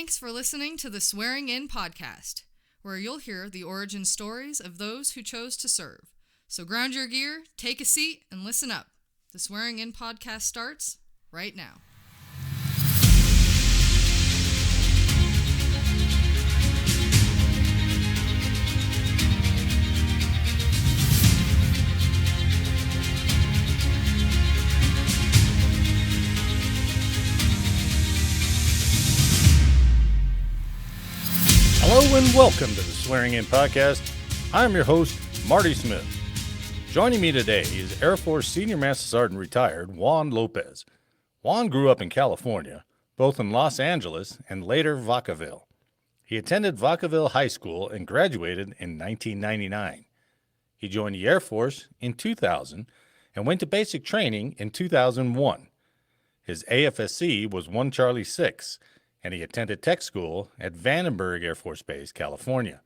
Thanks for listening to the Swearing In podcast, where you'll hear the origin stories of those who chose to serve. So ground your gear, take a seat, and listen up. The Swearing In podcast starts right now. Hello and welcome to the Swearing In podcast. I'm your host, Marty Smith. Joining me today is Air Force Senior Master Sergeant Retired Juan Lopez. Juan grew up in California, both in Los Angeles and later Vacaville. He attended Vacaville High School and graduated in 1999. He joined the Air Force in 2000 and went to basic training in 2001. His AFSC was 1 Charlie 6, and he attended tech school at Vandenberg Air Force Base, California.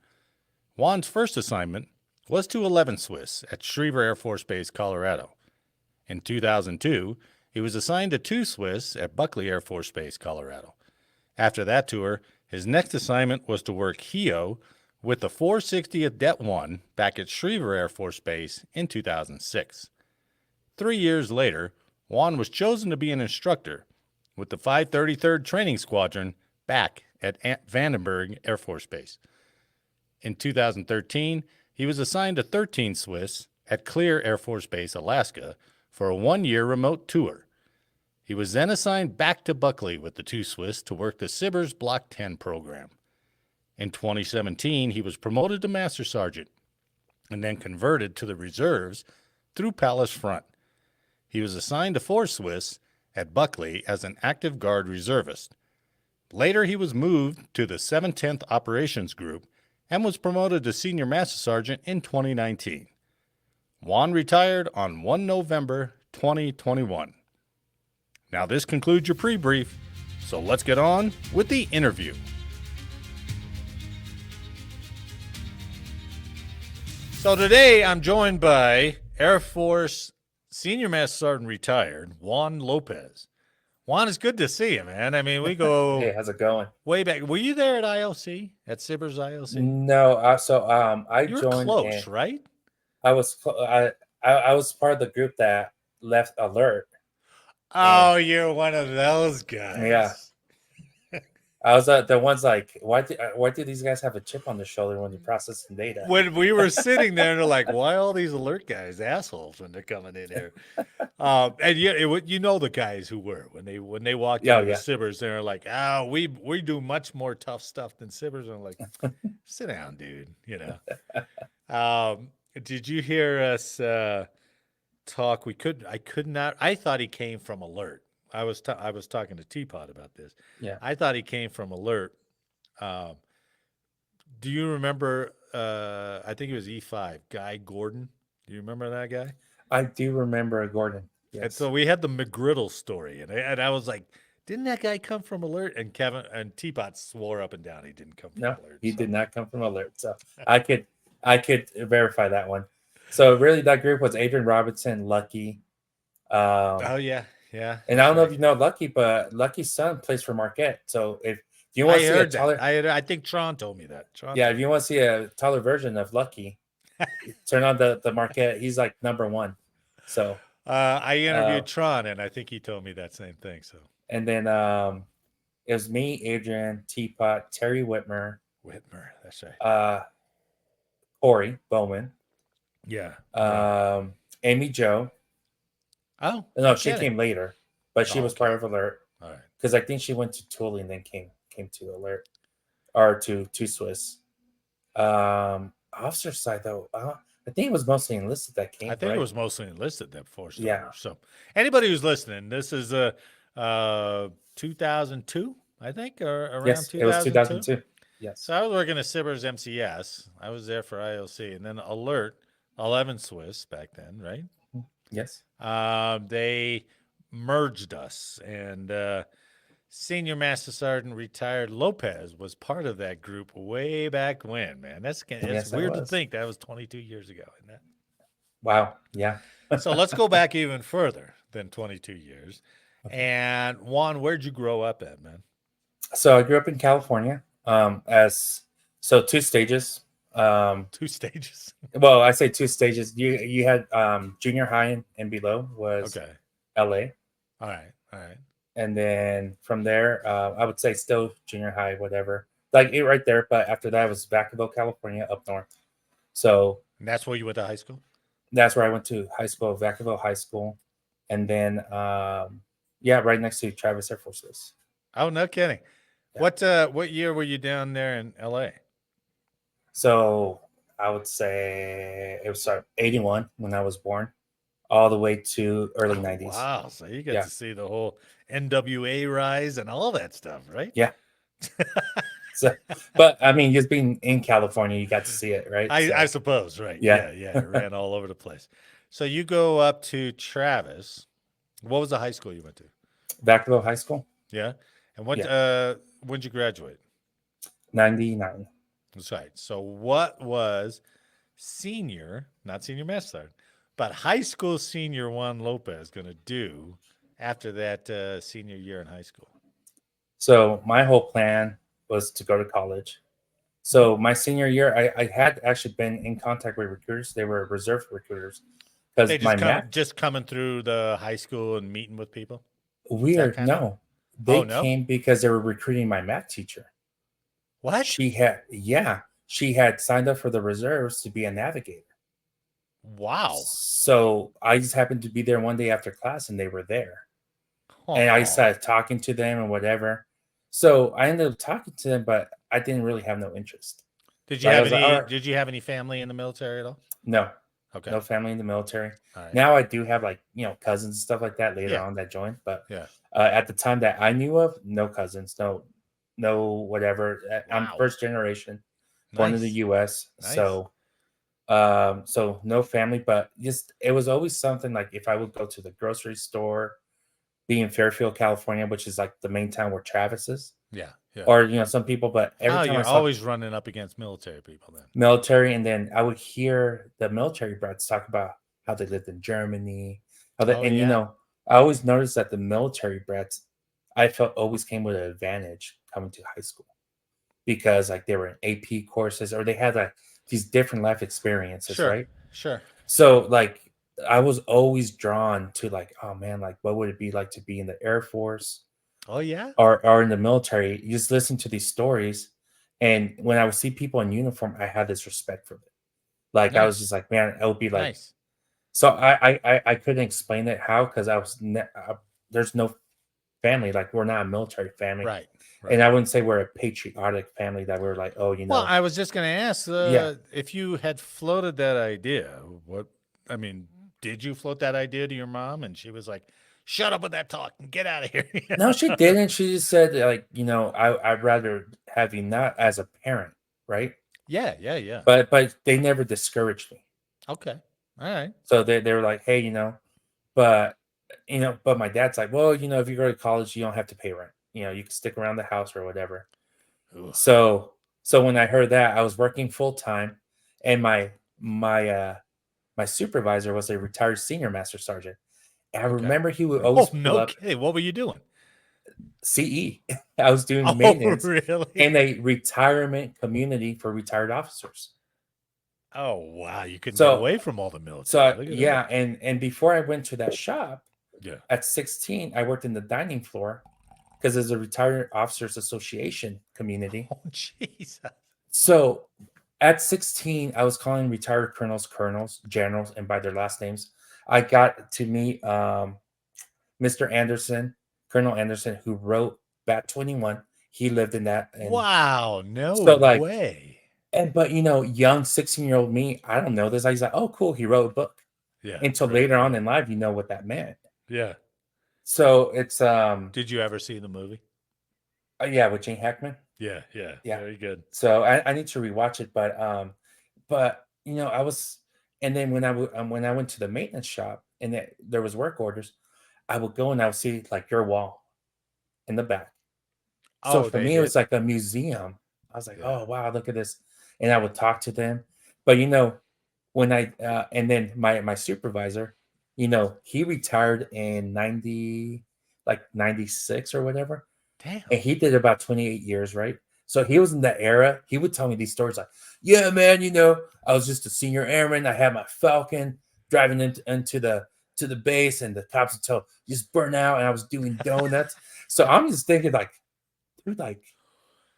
Juan's first assignment was to 11 Swiss at Schriever Air Force Base, Colorado. In 2002, he was assigned to 2 Swiss at Buckley Air Force Base, Colorado. After that tour, his next assignment was to work HEO with the 460th Det 1 back at Schriever Air Force Base in 2006. 3 years later, Juan was chosen to be an instructor with the 533rd Training Squadron back at Vandenberg Air Force Base. In 2013, he was assigned to 13 Swiss at Clear Air Force Base, Alaska, for a 1-year remote tour. He was then assigned back to Buckley with the 2 Swiss to work the SBIRS Block 10 program. In 2017, he was promoted to Master Sergeant and then converted to the reserves through Palace Front. He was assigned to 4 Swiss at Buckley as an active guard reservist. Later, he was moved to the 710th Operations Group and was promoted to Senior Master Sergeant in 2019. Juan retired on 1 November 2021. Now, this concludes your pre-brief, so let's get on with the interview. So today, I'm joined by Air Force Senior Master Sergeant Retired Juan Lopez. Juan, it's good to see you, man. I mean, we go Hey, how's it going? way back. Were you there at ILC, at SBIRS ILC? No, I You were joined. close, right? I was part of the group that left alert. Oh, you're one of those guys. Yeah. I was the ones like, why do these guys have a chip on their shoulder when they're processing data? When we were sitting there, they're like, why all these alert guys assholes when they're coming in here? And you know the guys who were when they walked into the SBIRS, they're like, oh, we do much more tough stuff than SBIRS. And I'm like, sit down, dude. You know. Did you hear us talk? I thought he came from alert. I was talking to Teapot about this. Yeah. I thought he came from alert. Do you remember, I think it was E5, Guy Gordon. Do you remember that guy? I do remember Gordon. Yes. And so we had the McGriddle story, and I was like, didn't that guy come from alert? And Kevin and Teapot swore up and down he didn't come from alert. He did not come from alert. So I could verify that one. So really that group was Adrian Robinson, Lucky. Oh yeah. Yeah. And I don't know if you know Lucky, but Lucky's son plays for Marquette. So if you want to see a taller, I think Tron told me that. If you want to see a taller version of Lucky, turn on the Marquette. He's like number 1. So I interviewed Tron, and I think he told me that same thing. So and then it was me, Adrian, Teapot, Terry Whitmer, that's right. Corey Bowman, yeah, Amy Jo. Oh no, she came later, but she was part of alert. All right, because I think she went to Tully and then came to alert or to Swiss. Officer side though, I think it was mostly enlisted that came. I think it was mostly enlisted that forced. Yeah. So anybody who's listening, this is 2002, I think, or around 2002. It was 2002. Yes. So I was working at SBIRS MCS. I was there for ILC, and then alert 11 Swiss back then, right? Yes. They merged us, and Senior Master Sergeant Retired Lopez was part of that group way back when, man. It's weird to think that was 22 years ago, isn't it? Wow. Yeah. So let's go back even further than 22 years. Okay. And Juan, where'd you grow up at, man? So I grew up in California. As so 2 stages. 2 stages. Well, I say 2 stages. You had junior high and below was Okay. LA. All right. All right. And then from there, I would say still junior high, whatever. Like it right there. But after that was Vacaville, California, up north. So And that's where you went to high school? that's where I went to high school, Vacaville High School. And then yeah, right next to Travis Air Force Base. Oh, no kidding. Yeah. What year were you down there in LA? So I would say it was 81 when I was born, all the way to early 90s. Wow. So you get to see the whole NWA rise and all that stuff, right? Yeah. So, but I mean, just being in California, you got to see it, right? I suppose, right? Yeah. Yeah. It ran all over the place. So you go up to Travis. What was the high school you went to? Vacaville High School. Yeah. And when did you graduate? 99. That's right. So what was not senior master sergeant, but high school senior Juan Lopez going to do after that senior year in high school? So my whole plan was to go to college. So my senior year, I had actually been in contact with recruiters. They were reserve recruiters. They just coming through the high school and meeting with people? Weird. No. They came because they were recruiting my math teacher. What? She had signed up for the reserves to be a navigator. Wow. So I just happened to be there one day after class and they were there. And I started talking to them and whatever. So I ended up talking to them, but I didn't really have no interest. Did you have any family in the military at all? No. Okay. No family in the military. Right. Now I do have cousins and stuff like that later on that joined. But at the time that I knew of, no cousins, no whatever. Wow. I'm first generation, born in the U.S. Nice. So no family, but just it was always something like if I would go to the grocery store, be in Fairfield, California, which is like the main town where Travis is. Yeah. Or some people, but every time you're always running up against military people then. Military, and then I would hear the military brats talk about how they lived in Germany. I always noticed that the military brats, I felt always came with an advantage coming to high school because like they were in AP courses or they had like these different life experiences, right? Sure. So like I was always drawn to like, oh man, like what would it be like to be in the Air Force? Oh yeah. Or in the military. You just listen to these stories. And when I would see people in uniform, I had this respect for it. Like I was just like, man, it would be like. Nice. So I couldn't explain it how because I was there's no family, like we're not a military family, right? And I wouldn't say we're a patriotic family that we're like, oh, Well, I was just going to ask if you had floated that idea. Did you float that idea to your mom? And she was like, "Shut up with that talk and get out of here." No, she didn't. She just said like, I'd rather have you not as a parent, right? Yeah. But they never discouraged me. Okay. All right. So they were like, hey, but my dad's like, well, if you go to college, you don't have to pay rent. You can stick around the house or whatever. Ooh. So when I heard that, I was working full time, and my supervisor was a retired senior master sergeant. And I remember he would always kidding. What were you doing? CE. I was doing maintenance really? in a retirement community for retired officers. Oh wow! You couldn't get away from all the military. So and before I went to that shop, Yeah. At 16, I worked in the dining floor because there's a retired officers association community. Oh, Jesus. So at 16, I was calling retired colonels, generals, and by their last names. I got to meet Mr. Anderson, Colonel Anderson, who wrote Bat 21. He lived in that. Wow, no way. But young 16-year-old me, I don't know this. I was like, oh, cool. He wrote a book. Yeah. Until later on in life, you know what that meant. Yeah. So it's Did you ever see the movie? Yeah, with Gene Hackman. Yeah. Very good. So I need to rewatch it, but I was, and then when I went to the maintenance shop and there was work orders, I would go and I would see like your wall in the back. So for me, it was like a museum. I was like, oh wow, look at this, and I would talk to them. But when I and then my supervisor, he retired in 96 or whatever. Damn. And he did about 28 years, right? So he was in that era. He would tell me these stories like, yeah, man, I was just a senior airman. I had my Falcon driving into the base, and the cops would tell, just burn out, and I was doing donuts. So I'm just thinking like, dude, like,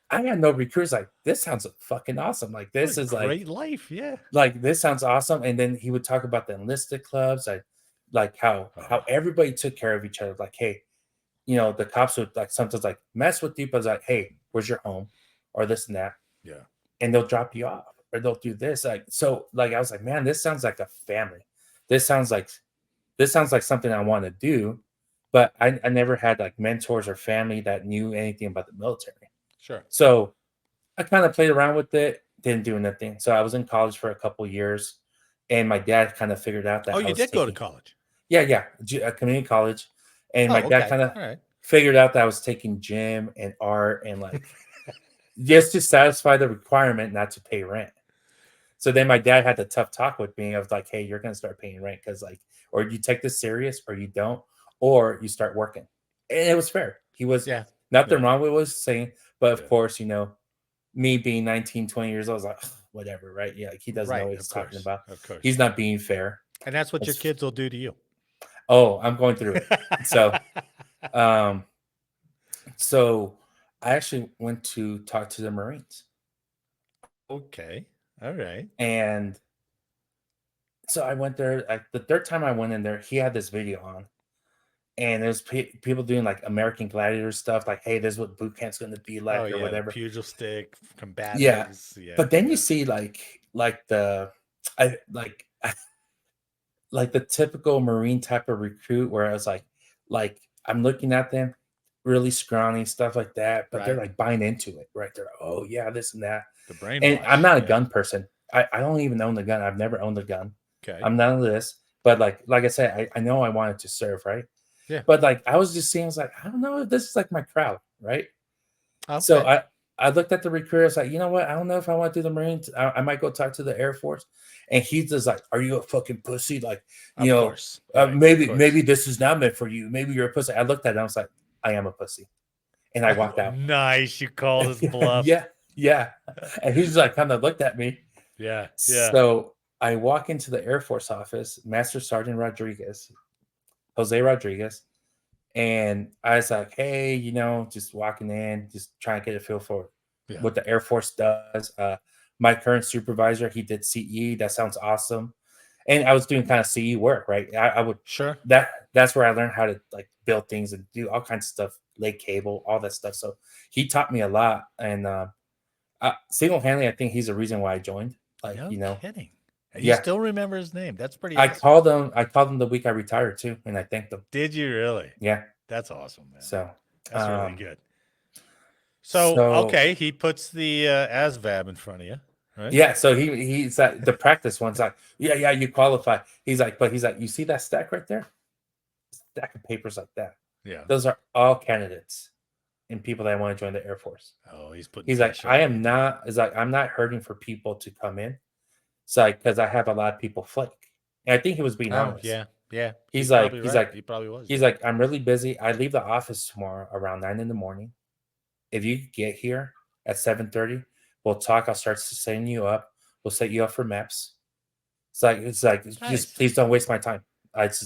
I got no recruiters. Like, this sounds fucking awesome. Like, this is great life. Yeah. Like, this sounds awesome. And then he would talk about the enlisted clubs, like how everybody took care of each other. Like, hey, the cops would like sometimes like mess with you, but it's like, hey, where's your home, or this and that. Yeah. And they'll drop you off, or they'll do this. Like, so like I was like, man, this sounds like a family. This sounds like something I want to do. But I never had like mentors or family that knew anything about the military. Sure. So I kind of played around with it, didn't do anything. So I was in college for a couple of years, and my dad kind of figured out that you did go to college. Yeah, a community college. And my dad kind of figured out that I was taking gym and art and like just to satisfy the requirement not to pay rent. So then my dad had the tough talk with me. I was like, hey, you're going to start paying rent because like, or you take this serious or you don't, or you start working. And it was fair. He was nothing wrong with what he was saying. But of course, me being 19, 20 years old, I was like, whatever, right? Yeah, like he doesn't know what he's talking about. Of course. He's not being fair. And that's what your kids will do to you. Oh, I'm going through it. So I actually went to talk to the Marines. Okay. All right. And so I went there. The third time I went in there, he had this video on. And there's people doing like American Gladiator stuff, like, hey, this is what boot camp's going to be like, or whatever. Pugil stick, combatives. Yeah. But then you see like the typical Marine type of recruit, where I was like I'm looking at them, really scrawny stuff like that, but they're like buying into it, right? They're oh yeah, this and that. The brain. And I'm not a gun person. I don't even own the gun. I've never owned a gun. Okay. I'm none of this. But like I said, I know I wanted to serve, right? Yeah. But like I was just seeing, I was like, I don't know if this is like my crowd, right? Okay. So I looked at the recruiter. I was like, you know what? I don't know if I want to do the Marines. I might go talk to the Air Force. And he's just like, are you a fucking pussy? Like, maybe this is not meant for you. Maybe you're a pussy. I looked at it. I was like, I am a pussy. And I walked out. Nice. You called his bluff. Yeah. And he's like, kind of looked at me. Yeah. So I walk into the Air Force office, Master Sergeant Jose Rodriguez. And I was like, hey, just walking in, just trying to get a feel for what the Air Force does. My current supervisor, he did CE. That sounds awesome. And I was doing kind of CE work, right? I would that's where I learned how to like build things and do all kinds of stuff, lay cable, all that stuff. So he taught me a lot. And single-handedly, I think he's the reason why I joined. Like, no kidding. You still remember his name? That's pretty awesome. I called him the week I retired too, and I thanked him. Did you really? Yeah. That's awesome, man. So that's really good. So okay, he puts the ASVAB in front of you, right? Yeah. So he's at the practice one's like, yeah, you qualify. He's like, you see that stack right there? Stack of papers like that. Yeah. Those are all candidates and people that want to join the Air Force. Oh, he's like, I'm not hurting for people to come in. So because I have a lot of people flake. And I think he was being honest. Yeah. He's like, he probably was. He's like, I'm really busy. I leave the office tomorrow around 9 in. If you get here at 7:30, we'll talk. I'll start setting you up. We'll set you up for MEPS. It's like nice. Just please don't waste my time. It's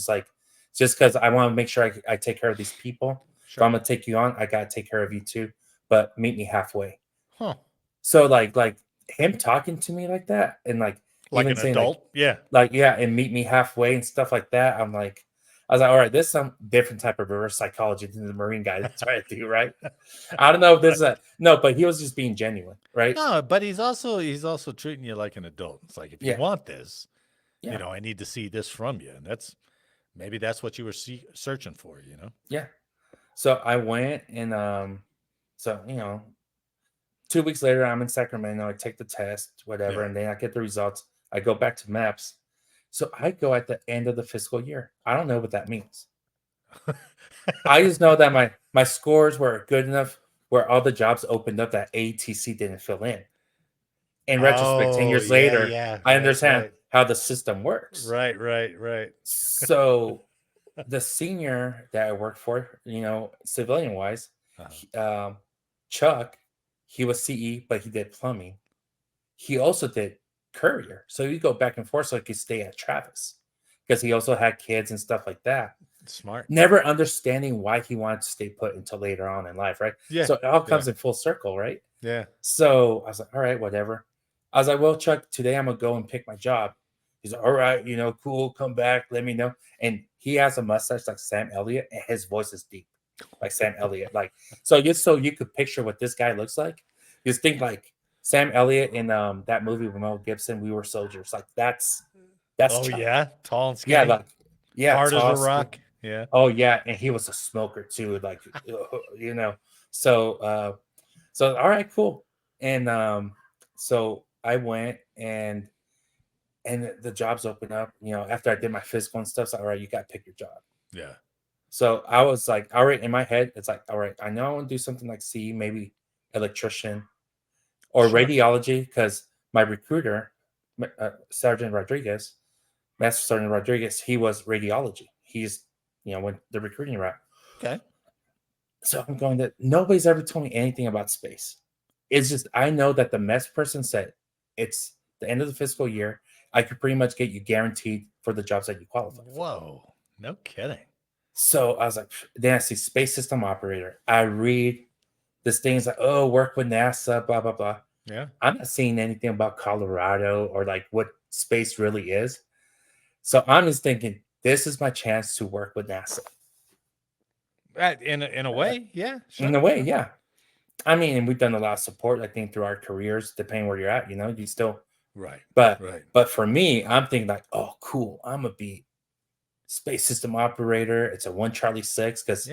just because I want to make sure I take care of these people. Sure. If I'm gonna take you on, I gotta take care of you too. But meet me halfway. Huh. So like him talking to me like that, and like an adult, and meet me halfway and stuff like that. I was like, all right, this is some different type of reverse psychology than the Marine guy that's trying to do, right? I don't know if this is no, but he was just being genuine, right? No, but he's also treating you like an adult. It's like, if you want this, I need to see this from you, and maybe that's what you were searching for, Yeah. So I went, and 2 weeks later, I'm in Sacramento. I take the test, whatever, and then I get the results. I go back to MEPS. So I go at the end of the fiscal year. I don't know what that means. I just know that my scores were good enough where all the jobs opened up that ATC didn't fill in. In retrospect, 10 years later, I understand how the system works. Right. So the senior that I worked for, civilian-wise, Chuck, he was CE, but he did plumbing. He also did courier, so you go back and forth so he could stay at Travis because he also had kids and stuff like that. Smart. Never understanding why he wanted to stay put until later on in life, right? Yeah. So it all comes in full circle, right? Yeah. So I was like, all right, whatever. I was like, well, Chuck, today I'm gonna go and pick my job. He's like, all right, cool, come back, let me know. And he has a mustache like Sam Elliott, and his voice is deep, like Sam Elliott. Like, so just so you could picture what this guy looks like, just think like Sam Elliott in that movie with Mel Gibson, We Were Soldiers. Like that's Oh Chuck. yeah, tall and skinny. Hard tall, as a rock. Yeah. Oh yeah, and he was a smoker too, like So so all right, cool. And so I went and the jobs opened up, after I did my physical and stuff. So all right, you gotta pick your job. Yeah. So I was like, all right, in my head, it's like, all right, I know I want to do something like C, maybe electrician or Sure. radiology, because my recruiter, Sergeant Rodriguez, Master Sergeant Rodriguez, he was radiology. He's went the recruiting route. Okay. So I'm going that nobody's ever told me anything about space. It's just I know that the mess person said it's the end of the fiscal year. I could pretty much get you guaranteed for the jobs that you qualify for. Whoa, no kidding. So I was like, then I see space system operator. I read this thing's like, oh, work with NASA, blah, blah, blah. Yeah. I'm not seeing anything about Colorado or like what space really is. So I'm just thinking, this is my chance to work with NASA. In a way, yeah. Sure, in a way, sure. yeah. I mean, and we've done a lot of support, I think, through our careers, depending where you're at, you still. Right. But for me, I'm thinking like, oh, cool. I'm going to be space system operator. It's a 1 Charlie 6 because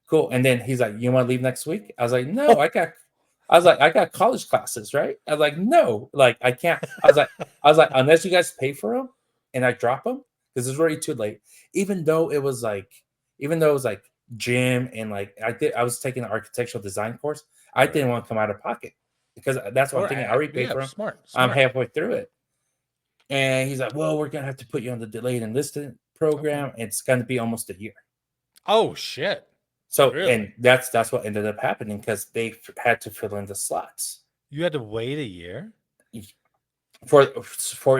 cool. And then he's like, you want to leave next week? I was like, no, I got college classes, right? I was like, no, like I can't. I was like, unless you guys pay for them and I drop them, because it's already too late. Even though it was like gym and like I was taking an architectural design course. I didn't want to come out of pocket because that's what I'm thinking. I already paid for them. Smart. I'm halfway through it. And he's like, well, we're going to have to put you on the delayed enlistment program. Okay. It's going to be almost a year. Oh, shit. So, really? And that's what ended up happening because they had to fill in the slots. You had to wait a year? For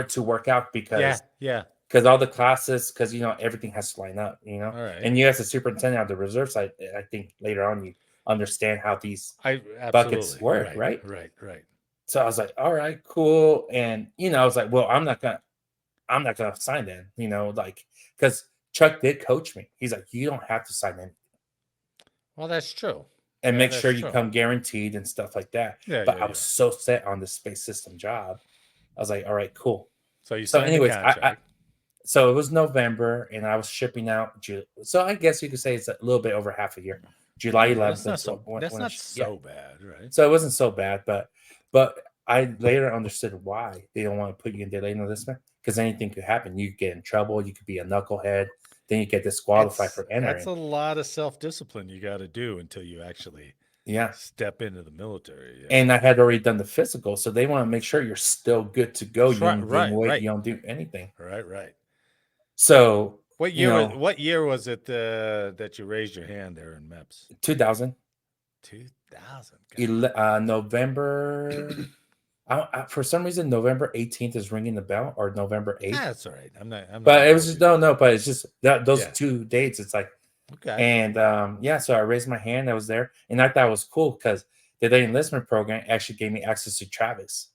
it to work out because because all the classes, because everything has to line up, All right. And you as a superintendent on the reserve side, I think later on you understand how these buckets work, right? Right. So I was like, all right, cool. And I was like, well, I'm not gonna sign then, like because Chuck did coach me. He's like, you don't have to sign anything. Well, that's true. And make sure you come guaranteed and stuff like that. But I was so set on the space system job. I was like, all right, cool. So anyways, so it was November and I was shipping out. So I guess you could say it's a little bit over half a year. July 11th. That's not so bad, right? So it wasn't so bad, but I later understood why they don't want to put you in delayed enlistment, because anything could happen. You could get in trouble. You could be a knucklehead. Then you get disqualified for entering. That's a lot of self-discipline you got to do until you actually step into the military. Yeah. And I had already done the physical, so they want to make sure you're still good to go. You don't wait. You don't do anything. Right. So what year was it that you raised your hand there in MEPS? 2000. 2000. November. For some reason, November 18th is ringing the bell, or November 8th. That's all right. I'm not. But it was just no. But it's just those 2 dates. It's like okay. And so I raised my hand. I was there, and I thought it was cool because the enlistment program actually gave me access to Travis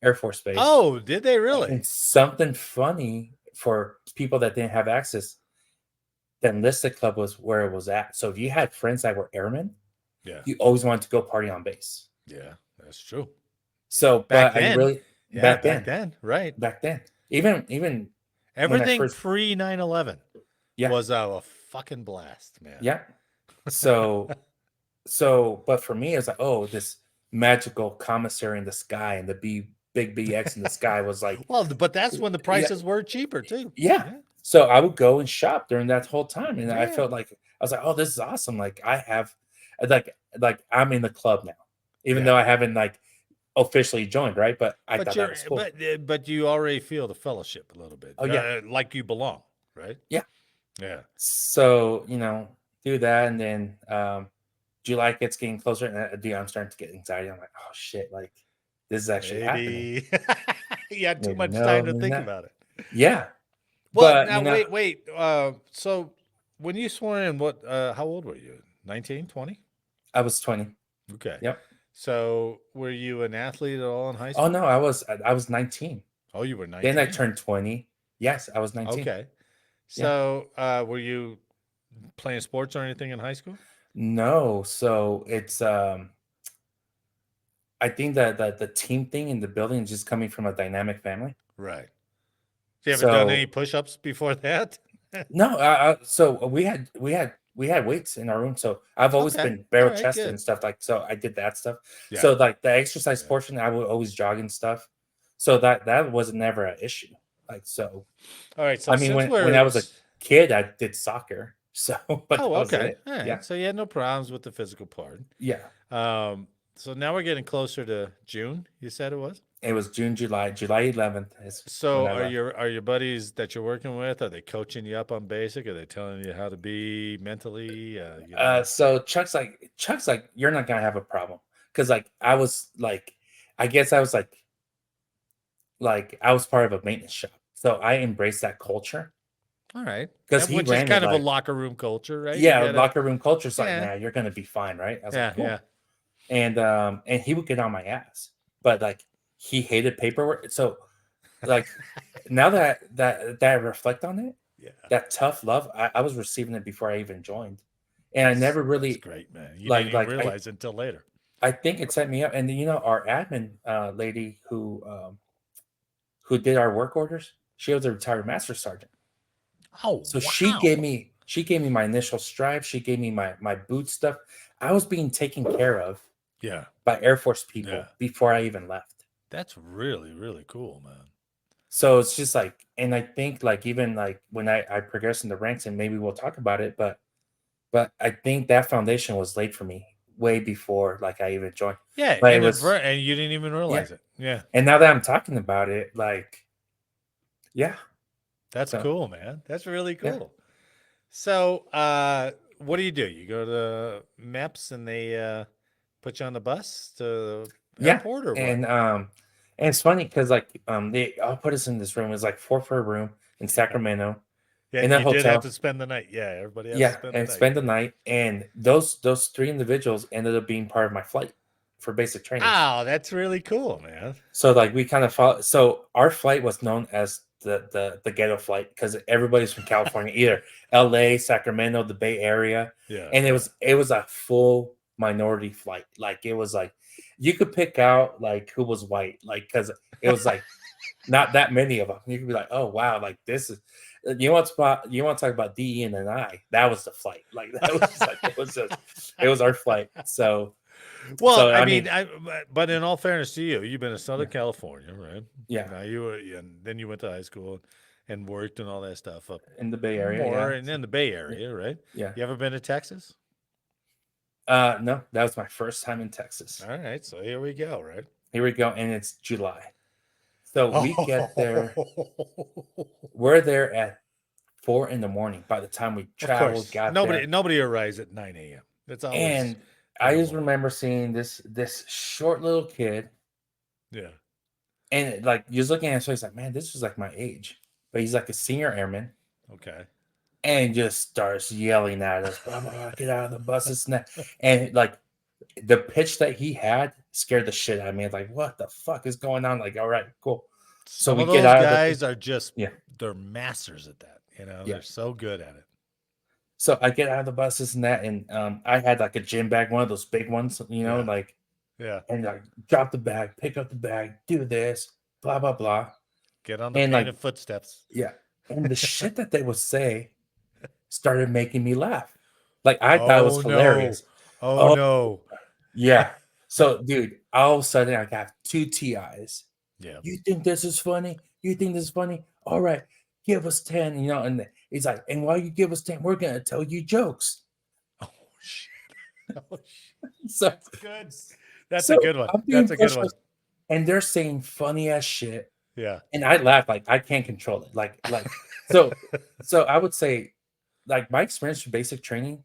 Air Force Base. Oh, did they really? And something funny for people that didn't have access. The enlisted club was where it was at. So if you had friends that were airmen, you always wanted to go party on base. Yeah, that's true. So back then, back then, right? Back then, even everything pre 9/11 was a fucking blast, man. Yeah. So, but for me, it's like, oh, this magical commissary in the sky and the big BX in the sky was like, well, but that's when the prices were cheaper too. Yeah. So I would go and shop during that whole time, and I felt like I was like, oh, this is awesome. Like I have, like I'm in the club now, even though I haven't like officially joined, right? But I thought that was cool. But you already feel the fellowship a little bit. Oh yeah, like you belong, right? Yeah. Yeah. So do that, and then July gets getting closer, and dude, I'm starting to get anxiety. I'm like, oh shit, like this is actually happening. You had too Maybe much no, time to maybe think not. about it. Yeah, Well, but now you know, wait. So when you swore in, how old were you? 19, 20? I was 20. Okay. Yep. So were you an athlete at all in high Oh school? no, I was 19. Oh, you were Then I 19. turned 20. Yes, I was 19. Okay. Yeah. So were you playing sports or anything in high school? No, so it's I think that the team thing in the building is just coming from a dynamic family. Right. You ever done any So push-ups before that? no, so we had weights in our room. So I've always Okay. been All barrel right, chested good. and stuff like. So I did that stuff. Yeah. So like the exercise Yeah. portion, I would always jog and stuff. So that was never an issue. Like so, All right. So I mean, since when I was a kid, I did soccer. So, but that was okay. it. All right. Yeah, So you had no problems with the physical part. yeah. So now we're getting closer to June, you said it was? It was July 11th is So when I left. are your buddies that you're working with, are they coaching you up on basic? Are they telling you how to be mentally? So Chuck's like, you're not gonna have a problem because like I was like, I guess I was like I was part of a maintenance shop, so I embraced that culture All right. because he Which is ran it kind of a like, locker room culture, right? You yeah, gotta, locker room culture. It's like, yeah, nah, you're gonna be fine, right? I was yeah, like, cool. yeah. And he would get on my ass, but like he hated paperwork. So like now that I reflect on it, Yeah. that tough love, I was receiving it before I even joined, and I never That's really great, man. You like didn't even like realize it until later. I think it set me up. And you know, our admin lady who did our work orders, she was a retired master sergeant. Oh, So wow. she gave me my initial stripe. She gave me my boot stuff. I was being taken care of Yeah. by Air Force people Yeah. before I even left. That's really, really cool, man. So it's just like, and I think like even like when I progressed in the ranks, and maybe we'll talk about it, but I think that foundation was laid for me way before like I even joined. Yeah, But it and was, and you didn't even yeah. realize it. Yeah. And now that I'm talking about it, like, yeah. That's So cool, man. That's really yeah. cool. So, what do? You go to MEPS and they put you on the bus to the Yeah. airport or what? And it's funny because like they all put us in this room. It was like 4 for a room in Sacramento. Yeah, In a you did have hotel. to spend the night. Yeah, everybody has to Yeah, spend and the night. spend the night. And those 3 individuals ended up being part of my flight for basic training. Oh, that's really cool, man. So like we kind of follow. So our flight was known as the ghetto flight because everybody's from California, either LA, Sacramento, the Bay Area. Yeah. And it was a full minority flight. Like it was like you could pick out like who was white, like because it was like not that many of them. You could be like, oh wow, like this is you want to talk about DE and an I. That was the flight. Like that was just like it was our flight. So well, so, I mean, but in all fairness to you, you've been in Southern California, right? Yeah. Now you were, and then you went to high school and worked and all that stuff up in the Bay Area, and in the Bay Area, right? Yeah. You ever been to Texas? No, that was my first time in Texas. All right, so here we go, right? Here we go, and it's July. So we get there. We're there at 4 a.m. By the time we traveled, nobody arrives at 9 a.m. That's always. And I just remember seeing this short little kid. Yeah. And like you're looking at him, so he's like, man, this is like my age, but he's like a senior airman. Okay. And just starts yelling at us, blah, blah, blah, get out of the bus, this and that. And like the pitch that he had scared the shit out of me. Like, what the fuck is going on? Like, all right, cool. So we get out. Those guys are just they're masters at that. You know, they're so good at it. So I get out of the bus, this and that, and I had like a gym bag, one of those big ones, you know, like and like drop the bag, pick up the bag, do this, blah blah blah. Get on the painted footsteps. Yeah, and the shit that they would say started making me laugh. Like I thought it was hilarious. Oh no. Yeah. So dude, all of a sudden I got 2 TIs. Yeah. You think this is funny? You think this is funny? All right, give us 10. You know, and he's like, and while you give us 10, we're gonna tell you jokes. Oh shit. Oh shit. So that's good. That's a good one. That's a good one. And they're saying funny ass shit. Yeah. And I laugh like I can't control it. Like so I would say like my experience for basic training,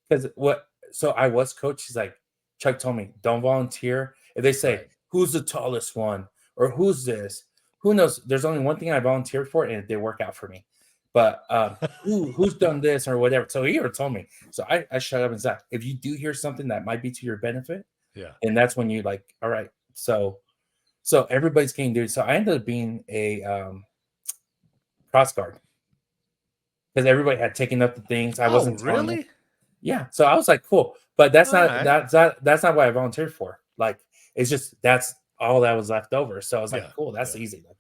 because what so I was coach. He's like, Chuck told me, don't volunteer. If they say, Right. who's the tallest one, or who's this, who knows? There's only one thing I volunteered for, and it did work out for me. But who's done this or whatever? So he already told me. So I shut up and said, if you do hear something that might be to your benefit, and that's when you like, all right. So everybody's getting duty. So I ended up being a cross guard because everybody had taken up the things. I wasn't telling them. Really? Yeah. So I was like, cool. But that's not Alright. that's not what I volunteered for. Like, it's just that's all that was left over. So I was like, Yeah, cool, that's yeah. easy. Like,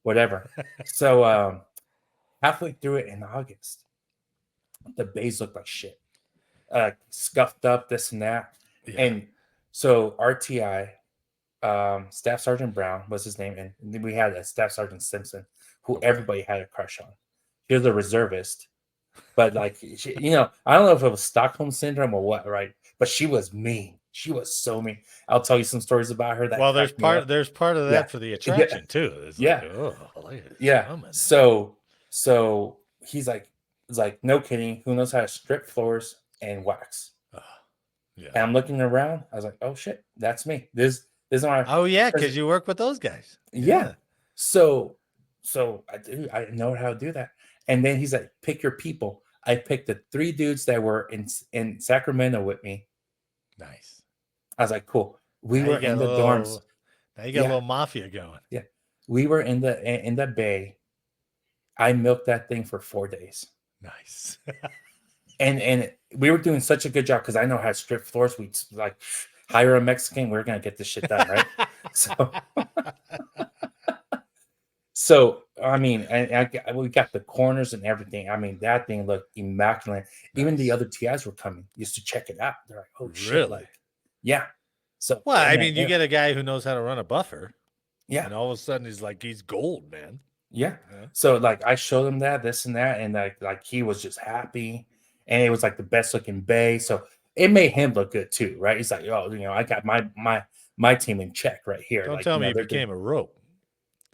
whatever. So halfway through it in August, the bays looked like shit. Scuffed up, this and that. Yeah. And so RTI, Staff Sergeant Brown was his name, and then we had a Staff Sergeant Simpson, who everybody had a crush on. She was a reservist, but like, she, I don't know if it was Stockholm syndrome or what, right? But she was mean. She was so mean. I'll tell you some stories about her. That Well, there's cracked me up. part of that for the attraction too. It's Yeah. like, oh, look at this Yeah. woman. So he's like, no kidding. Who knows how to strip floors and wax? Yeah. And I'm looking around. I was like, oh shit, that's me. This is my. Oh yeah, because you work with those guys. Yeah. So I know how to do that. And then he's like, pick your people. I picked the 3 dudes that were in Sacramento with me. Nice. I was like, cool. We Now were in the dorms. Now you got a little mafia going. Yeah. We were in the bay. I milked that thing for 4 days. Nice. And we were doing such a good job because I know how to strip floors. We like hire a Mexican. We're gonna get this shit done, right? So I mean, we got the corners and everything. I mean, that thing looked immaculate. Nice. Even the other TIs were coming just to check it out. They're like, "Oh shit!" Really? Like, yeah. So well, I mean, you get a guy who knows how to run a buffer. Yeah. And all of a sudden, he's gold, man. Yeah. So like, I showed him this and that, and like he was just happy, and it was like the best looking bay. So it made him look good too, right? He's like, oh, I got my team in check right here. Don't tell me you became a rope.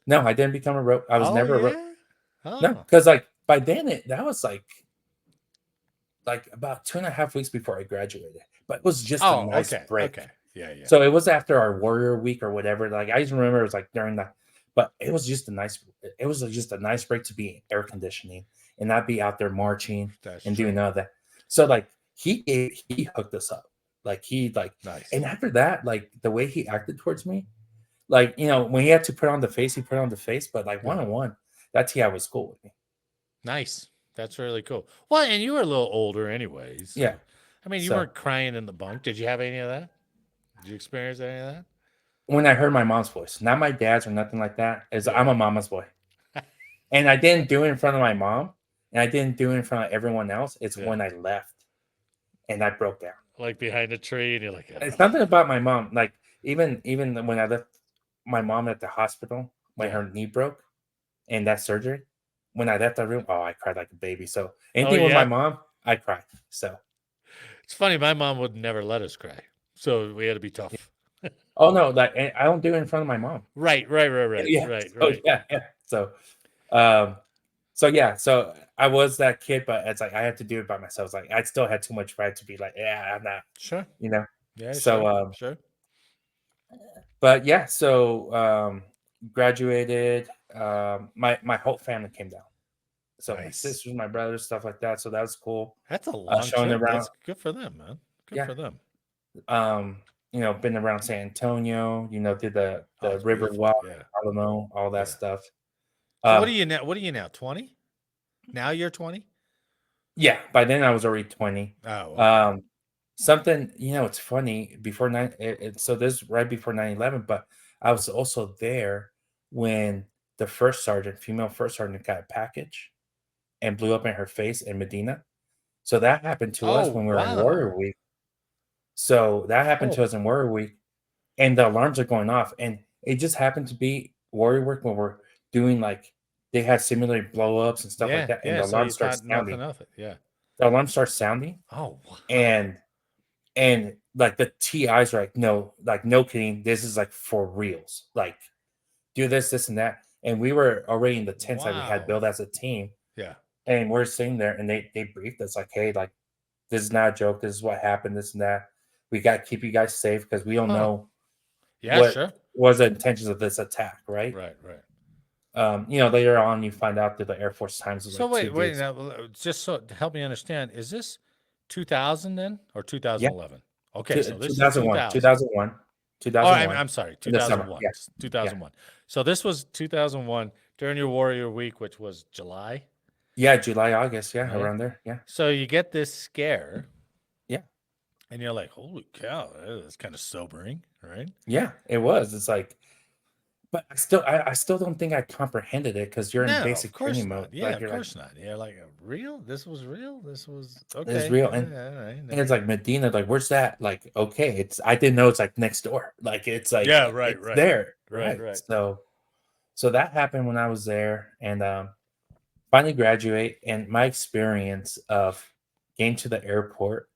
No, I didn't become a rope. I was never a rope. Oh. No, because like by then that was like about 2.5 weeks before I graduated. But it was just a nice break. Okay. Yeah. So it was after our Warrior Week or whatever. Like, I just remember it was like during that, but it was just a nice break to be in air conditioning and not be out there marching doing all that. So like he hooked us up. Like nice. And after that, like the way he acted towards me, like, when he had to put on the face, he put on the face, but like one-on-one, that TI was cool with me. Nice. That's really cool. Well, and you were a little older anyways. So, yeah. I mean, you weren't crying in the bunk. Did you have any of that? Did you experience any of that? When I heard my mom's voice, not my dad's or nothing like that. I'm a mama's boy. And I didn't do it in front of my mom, and I didn't do it in front of everyone else. It's when I left and I broke down. Like behind a tree, and you're like, It's something about my mom. Like, even when I left my mom at the hospital when her knee broke and that surgery, when I left that room, I cried like a baby. So anything with my mom, I cried. So it's funny, my mom would never let us cry, so we had to be tough. Oh no, like, I don't do it in front of my mom. Right. Yeah. Right. Yeah. So so I was that kid, but it's like I had to do it by myself. It's like I still had too much pride to be like, yeah, I'm not sure. Yeah. So sure. But yeah, so graduated. My whole family came down. So my sisters, my brothers, stuff like that. So that was cool. That's a long trip. That's good for them, man. Good for them. Been around San Antonio. Did the river walk, Alamo, all that stuff. So what are you now? 20? Now you're 20? Yeah. By then I was already 20. Oh. Something, it's funny, before so this is right before 9/11, but I was also there when the female first sergeant got a package and blew up in her face in Medina. So that happened to us when we were in Warrior Week. So that happened to us in Warrior Week, and the alarms are going off, and it just happened to be Warrior Week when we're doing, like, they had simulated blow-ups and stuff like that, and the alarm starts sounding. Yeah. The alarm starts sounding. Oh, wow. And like the TIs are like, no kidding, this is like for reals. Like, do this and that. And we were already in the tents that we had built as a team. Yeah. And we're sitting there, and they briefed us like, hey, like, this is not a joke. This is what happened. This and that. We got to keep you guys safe because we don't know what was the intentions of this attack, right? Right. Later on you find out that the Air Force Times was So like wait, now, just so to help me understand, is this 2000 then or 2011? Yeah. Okay, so this 2001, is 2001. Oh, I'm sorry, 2001. Yes. 2001. Yeah. So this was 2001 during your Warrior Week, which was July. Yeah, July, August, yeah, right? Around there, yeah. So you get this scare. Yeah. And you're like, holy cow, that's kind of sobering, right? Yeah, it was. It's like, but I still don't think I comprehended it because you're in basic training mode. Yeah, like, of course not. Yeah, like real. This was real. This was okay. It's real, and it's like Medina. Like, where's that? Like, okay, I didn't know it's like next door. Like, it's like right, there, right. So that happened when I was there, and finally graduate. And my experience of getting to the airport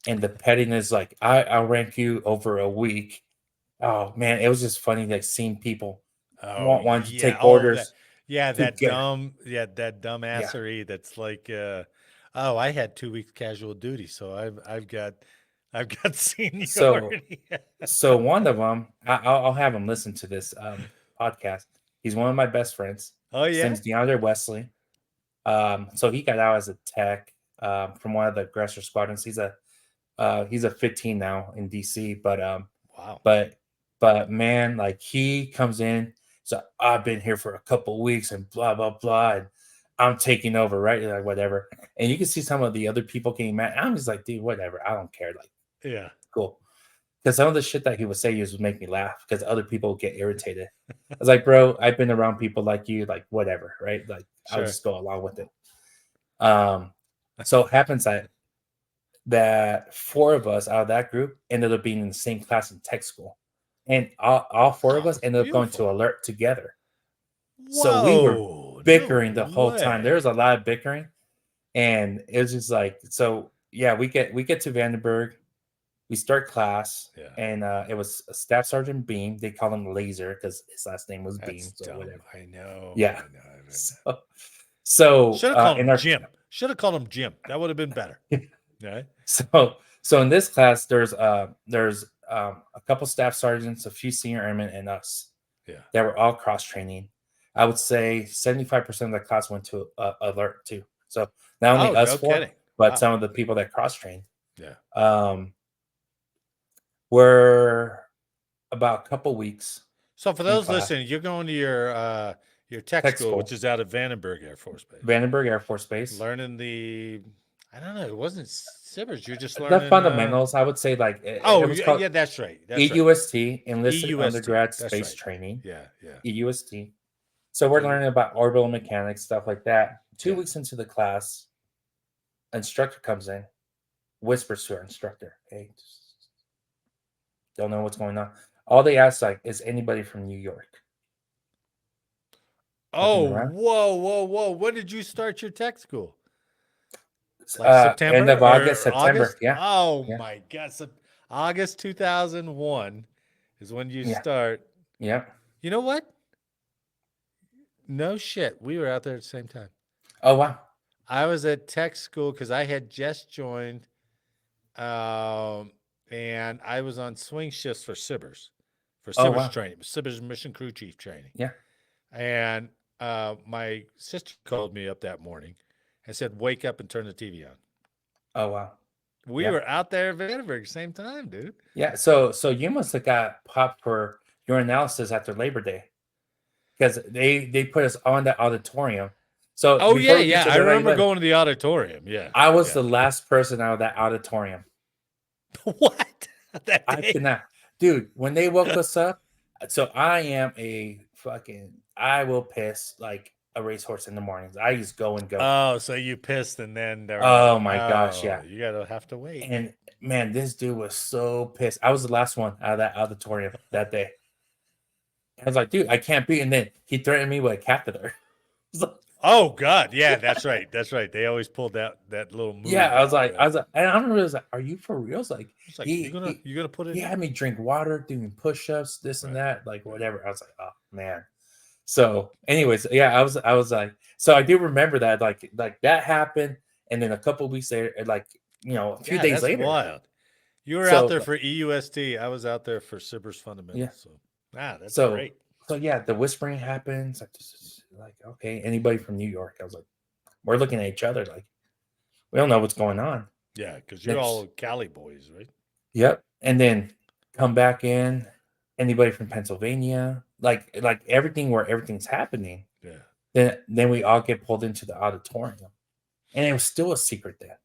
and the pettiness, like I'll rank you over a week. Oh man, it was just funny, like seeing people wanting to take orders. That dumbassery. That's like, I had 2 weeks casual duty, so I've got seniority. So one of them, I'll have him listen to this podcast. He's one of my best friends. Oh yeah, his name's DeAndre Wesley. So he got out as a tech from one of the aggressor squadrons. He's a 15 now in DC, but wow. But man, like he comes in, so I've been here for a couple weeks and blah, blah, blah. And I'm taking over, right? Like whatever. And you can see some of the other people getting mad. I'm just like, dude, whatever. I don't care. Like, yeah, cool. Because some of the shit that he would say would make me laugh because other people get irritated. I was like, bro, I've been around people like you, like whatever, right? Like I'll just go along with it. So it happens that 4 of us out of that group ended up being in the same class in tech school. And all 4 of us ended up going to alert together. Whoa, so we were bickering the whole time. There was a lot of bickering. And it was just like, so yeah, we get to Vandenberg. We start class. Yeah. And it was Staff Sergeant Beam. They call him Laser because his last name was Beam. So whatever. I know. Yeah. I know. So should have called him Jim. Should have called him Jim. That would have been better. Yeah. So in this class, there's a couple staff sergeants, a few senior airmen, and us. Yeah. That were all cross training. I would say 75% of the class went to alert too. So not only us 4, but some of the people that cross trained. Yeah. Were about a couple weeks. So for those listening, you're going to your tech school, which is out of Vandenberg Air Force Base. Vandenberg Air Force Base. Learning I don't know. It wasn't SBIRS. You're just learning the fundamentals. I would say like yeah, that's right. EUST, Enlisted Undergrad Space Training. Yeah. EUST. So we're learning about orbital mechanics, stuff like that. 2 weeks into the class, instructor comes in, whispers to our instructor, "Hey, don't know what's going on." All they ask is anybody from New York? Oh, whoa! When did you start your tech school? September? End of August, September. August? Yeah. Oh my God! So August 2001 is when you start. Yeah. You know what? No shit. We were out there at the same time. Oh wow! I was at tech school because I had just joined, and I was on swing shifts for SBIRS, training, SBIRS Mission Crew Chief training. Yeah. And my sister called me up that morning and said, "Wake up and turn the TV on." Oh wow! We were out there at Vandenberg same time, dude. Yeah. So you must have got popped for your analysis after Labor Day, because they put us on the auditorium. So I remember going to the auditorium. Yeah, I was the last person out of that auditorium. What? I cannot, dude. When they woke us up, so I am I will piss like a racehorse in the mornings. I just go and go. Oh, so you pissed and then they're my gosh, yeah. You gotta have to wait. And man, this dude was so pissed. I was the last one out of that auditorium that day. I was like, dude, I can't be. And then he threatened me with a catheter. Oh God, yeah, that's right. That's right. They always pulled that little move. Yeah, I was like, and I don't know, like, are you for real? It's like, you're gonna put it. He had me drink water, doing push-ups, this and that, like whatever. I was like, oh man. So, anyways, yeah, I was like, so I do remember that, like that happened, and then a couple of weeks later, like a few days that's later. wild. You were out So there for EUSD. I was out there for SBIRS Fundamentals. yeah. So, that's So great. yeah, the whispering happens. Like, okay, anybody from New York? I was like, we're looking at each other like we don't know what's going on. Yeah, because you're all Cali boys, right? Yep. And then come back in. Anybody from Pennsylvania? Like everything where everything's happening. Yeah. Then we all get pulled into the auditorium, and it was still a secret then.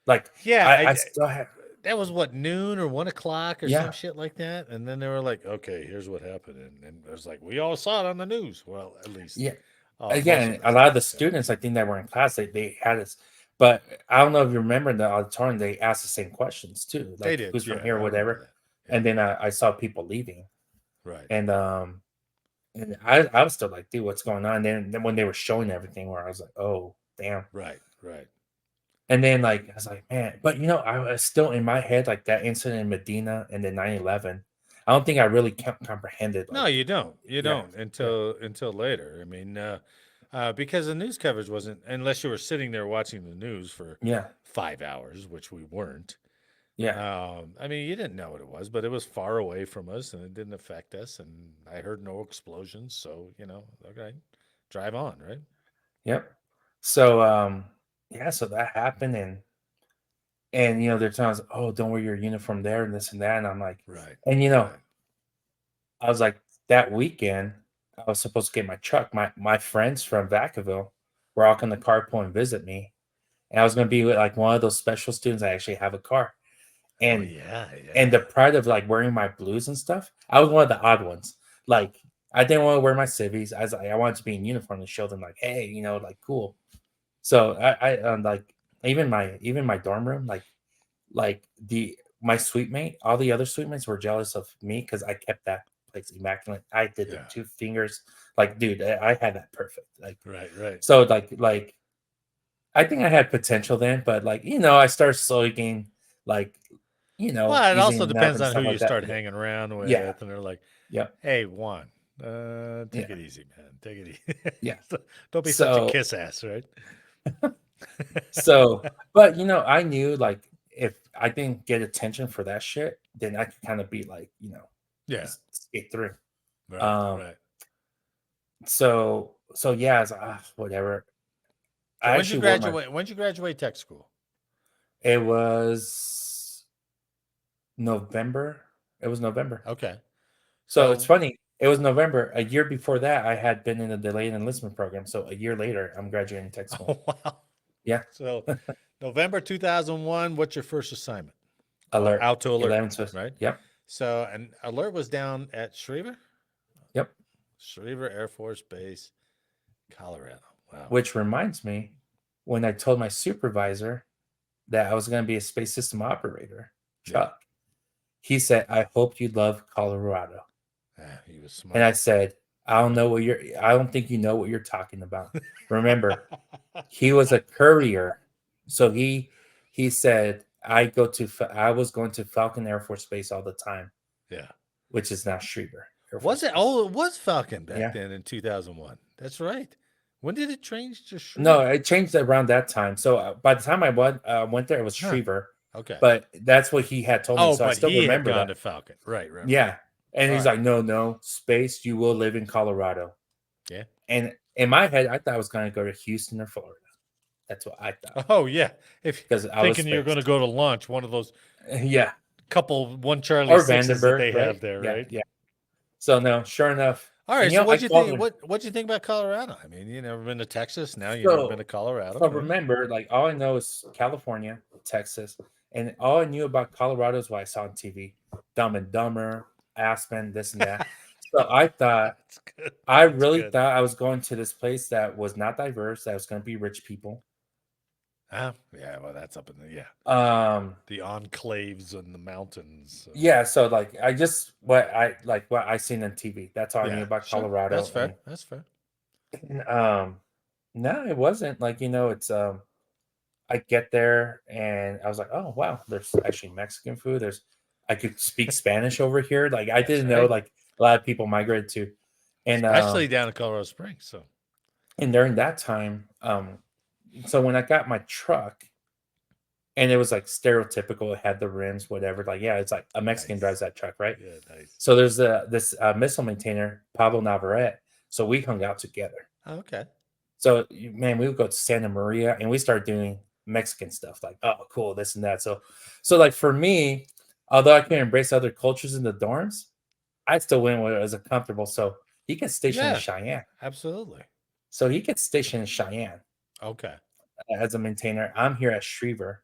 Like, yeah, I still have. That was what, noon or 1 o'clock or Yeah. some shit like that. And then they were like, okay, here's what happened. And it was like, we all saw it on the news. Well, at least. Yeah. most Again, of a us lot of did. the students, I think that were in class, they had us. But I don't know if you remember in the auditorium, they asked the same questions too. Like, They did. who's from Yeah, here, I remember whatever. that. Yeah. And then I saw people leaving, Right. and I was still like, dude, what's going on? Then when they were showing everything, where I was like, oh, damn. Right. Right. And then, like, I was like, man, but I was still in my head, like that incident in Medina and then 9/11. I don't think I really comprehended. No, Like, you don't. You don't until later. I mean, because the news coverage wasn't, unless you were sitting there watching the news for 5 hours, which we weren't. Yeah. I mean, you didn't know what it was, but it was far away from us and it didn't affect us. And I heard no explosions. So, okay, drive on, right? Yep. So, so that happened. And they're telling us, oh, don't wear your uniform there and this and that. And I'm like, right. And, right. I was like, that weekend, I was supposed to get my truck. My friends from Vacaville were all going to carpool and visit me. And I was going to be with like one of those special students that actually have a car. And and the pride of like wearing my blues and stuff, I was one of the odd ones. Like, I didn't want to wear my civvies. I was like, I wanted to be in uniform to show them like, hey, like cool. So I like even my dorm room, like my suite mate, all the other suite mates were jealous of me because I kept that place immaculate. I did the 2 fingers, like, dude, I had that perfect. Like, right. So like I think I had potential then, but like I started slowly getting like well, it also easing up depends and on stuff who like you that. start hanging around with, Yeah. and they're like, Yeah. hey, Juan, take it easy, man. Take it easy. Yeah. Don't be such a kiss ass, right? So, but I knew like if I didn't get attention for that shit, then I could kind of be like, just skate through. Right. So yeah, it's like, whatever. So when did you graduate tech school? It was November. It was November. Okay. So it's funny. It was November. A year before that, I had been in the delayed enlistment program. So a year later, I'm graduating tech school. Oh, wow. Yeah. So November 2001, what's your first assignment? Alert. Out to Alert, 11, right? Yep. So an Alert was down at Schriever? Yep. Schriever Air Force Base, Colorado. Wow. Which reminds me, when I told my supervisor that I was going to be a space system operator, Chuck, he said, I hope you love Colorado. He was smart. And I said, I don't think you know what you're talking about. Remember, he was a courier. So he said, I was going to Falcon Air Force Base all the time. Yeah. Which is now Schriever. Was it? Oh, it was Falcon back then in 2001. That's right. When did it change to Schriever? No, it changed around that time. So by the time I went there, it was Schriever. Okay. But that's what he had told me. Oh, so but I still he remember had gone that. to Falcon. Right. Yeah. And he's like, no, space, you will live in Colorado. Yeah. And in my head, I thought I was going to go to Houston or Florida. That's what I thought. Oh, yeah. Because I thinking you're going to go to lunch, one of those one Charlie or Sixes that they right? have there, right? Yeah. So no, sure enough. All right. So what'd you think? What'd you think about Colorado? I mean, you never been to Texas. Now you've never been to Colorado. So remember, like all I know is California, Texas, and all I knew about Colorado is what I saw on TV: Dumb and Dumber, Aspen, this and that. So I thought, I really thought I was going to this place that was not diverse, that was going to be rich people. Yeah, well, that's up in the the enclaves and the mountains. So like what I seen on TV. That's all I knew about Colorado. That's fair. That's fair. And, no, it wasn't like it's I get there and I was like, oh wow, there's actually Mexican food. I could speak Spanish over here. Like I didn't know like a lot of people migrated to, and especially down in Colorado Springs. So, and during that time, so when I got my truck, and it was like stereotypical. It had the rims, whatever. Like, yeah, it's like a Mexican Nice. drives that truck, right? Yeah, nice. So there's this missile maintainer, Pablo Navarrete. So we hung out together. Oh, okay. So man, we would go to Santa Maria and we started doing Mexican stuff. Like, oh, cool, this and that. So like for me, although I can embrace other cultures in the dorms, I still went where it was comfortable. So he gets stationed in Yeah. Cheyenne. Absolutely. So he gets stationed in Cheyenne Okay. as a maintainer. I'm here at Schriever,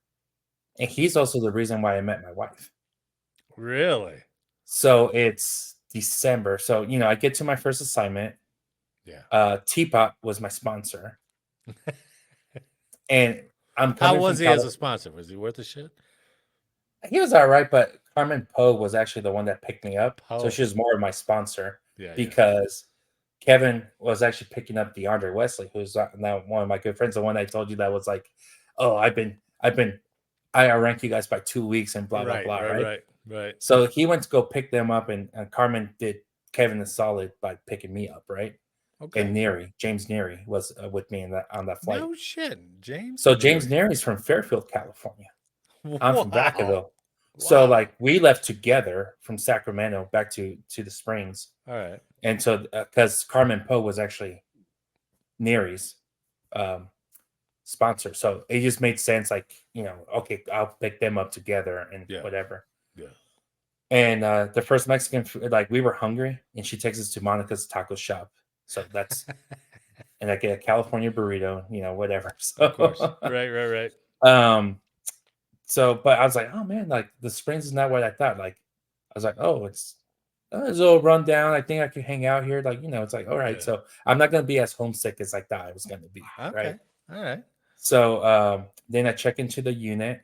and he's also the reason why I met my wife. Really? So it's December. So I get to my first assignment. Yeah. Teapot was my sponsor, and I'm How coming was from he as a sponsor? Was he worth a shit? He was all right, but Carmen Poe was actually the one that picked me up. So Poe. she was more of my sponsor Yeah. because Kevin was actually picking up DeAndre Wesley, who's now one of my good friends. The one I told you that was like, oh, I rank you guys by 2 weeks and blah, blah, blah. Right. So he went to go pick them up, and Carmen did Kevin a solid by picking me up, right? Okay. And James Neary was with me on that flight. No shit, James. So James Neary's from Fairfield, California. I'm from Vacaville. Wow. So like we left together from Sacramento back to the Springs. All right. And so because Carmen Poe was actually Neary's sponsor. So it just made sense, like, okay, I'll pick them up together and whatever. Yeah. And the first Mexican food, like we were hungry and she takes us to Monica's taco shop. So that's and I get a California burrito, whatever. So, of course. Right. So, but I was like, oh man, like the Springs is not what I thought. Like, I was like, oh, it's a little rundown. I think I could hang out here. Like, it's like, all right. Yeah. So I'm not going to be as homesick as I thought I was going to be. Okay. Right. All right. So then I check into the unit.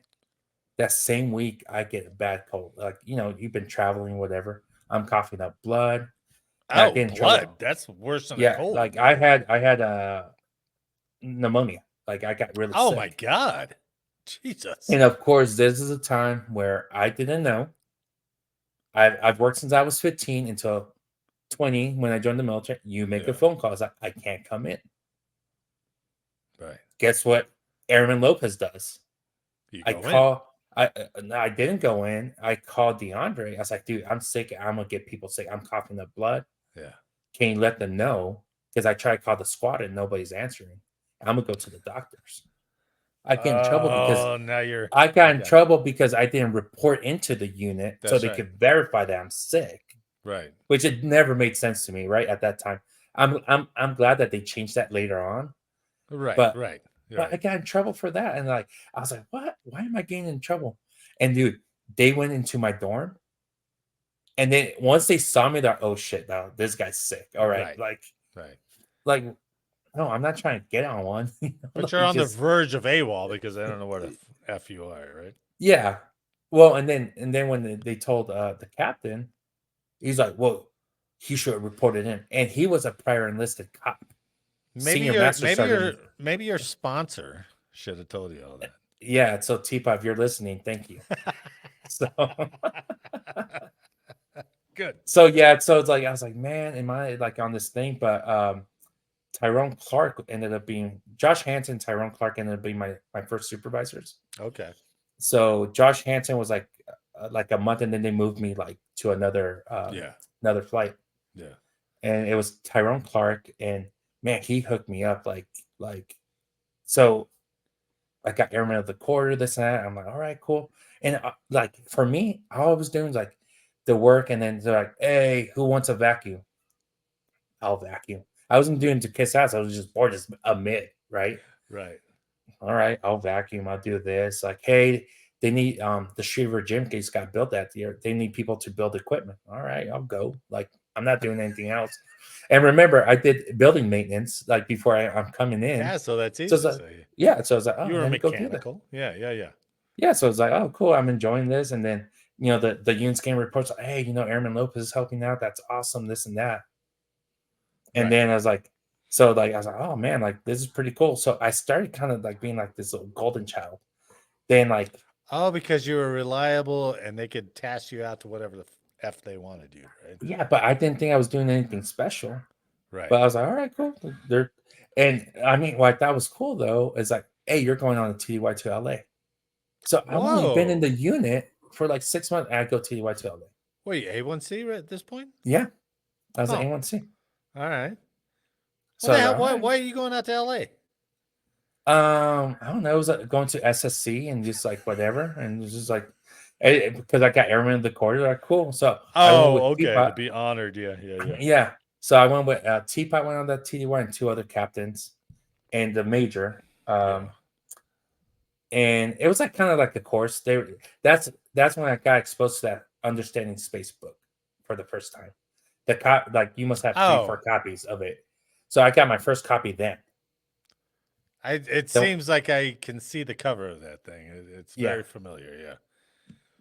That same week, I get a bad cold. Like, you've been traveling, whatever. I'm coughing up blood. Oh, blood. That's worse than a cold. Like I had pneumonia. Like I got really sick. Oh my God. Jesus. And of course, this is a time where I didn't know. I've worked since I was 15 until 20 when I joined the military. You make a phone call. I can't come in. Right. Guess what Airman Lopez does? I didn't go in. I called DeAndre. I was like, dude, I'm sick. I'm going to get people sick. I'm coughing up blood. Yeah. Can you let them know? Because I tried to call the squad and nobody's answering. I'm going to go to the doctors. I get in trouble because I got in trouble because I didn't report into the unit so they could verify that I'm sick. Right. Which it never made sense to me, right? At that time. I'm glad that they changed that later on. Right. But I got in trouble for that. And like I was like, what? Why am I getting in trouble? And dude, they went into my dorm. And then once they saw me, they're, oh shit, no, this guy's sick. All right. Like no, I'm not trying to get on one. But you're on the verge of AWOL because I don't know where the F you are, right? Yeah. Well, and then when they told the captain, he's like, well, he should have reported in. And he was a prior enlisted cop. Maybe your sponsor should have told you all that. Yeah. So Teapot, if you're listening, thank you. So good. So yeah, so it's like I was like, man, am I like on this thing? But Tyrone Clark ended up being Josh Hanson. Tyrone Clark ended up being my first supervisors. Okay. So Josh Hanson was like a month, and then they moved me like to another flight. Yeah. And it was Tyrone Clark, and man, he hooked me up like so. I got airman of the quarter, this and that. I'm like, all right, cool. And like for me, all I was doing was like the work, and then they're like, hey, who wants a vacuum? I'll vacuum. I wasn't doing to kiss ass. I was just bored as a mid, right? Right. All right, I'll vacuum. I'll do this. Like, hey, they need the Schriever gym case got built that year. They need people to build equipment. All right, I'll go. Like, I'm not doing anything else. And remember, I did building maintenance like before I'm coming in. Yeah, so that's easy. So yeah, so I was like, oh, you were mechanical. Yeah. Yeah, so it's like, oh, cool. I'm enjoying this. And then the unit scan reports, like, hey, Airman Lopez is helping out. That's awesome. This and that. And then I was like, oh man, like this is pretty cool. So I started kind of like being like this little golden child. Then like, oh, because you were reliable and they could task you out to whatever the F they wanted you, right? Yeah, but I didn't think I was doing anything special. Right. But I was like, all right, cool. And I mean, what I thought was cool though is like, hey, you're going on a TDY to LA. So I've only been in Whoa. the unit for like 6 months. And I go TDY to LA. Wait, A1C at this point? Yeah, I was Oh, an A1C. all right. So What I the was hell? like, all right. Why are you going out to LA? I don't know. I was going to SSC and just like whatever, and it was just like because I got airman of the quarter. Like cool. So I went with Oh, okay. To Teapot. be honored. Yeah. Yeah. So I went with Teapot went on that TDY and 2 other captains and the major. Yeah. And it was like kind of like a course. That's when I got exposed to that understanding space book for the first time. Like you must have 3-4 copies of it. So I got my first copy then. It seems like I can see the cover of that thing. It's very familiar. Yeah.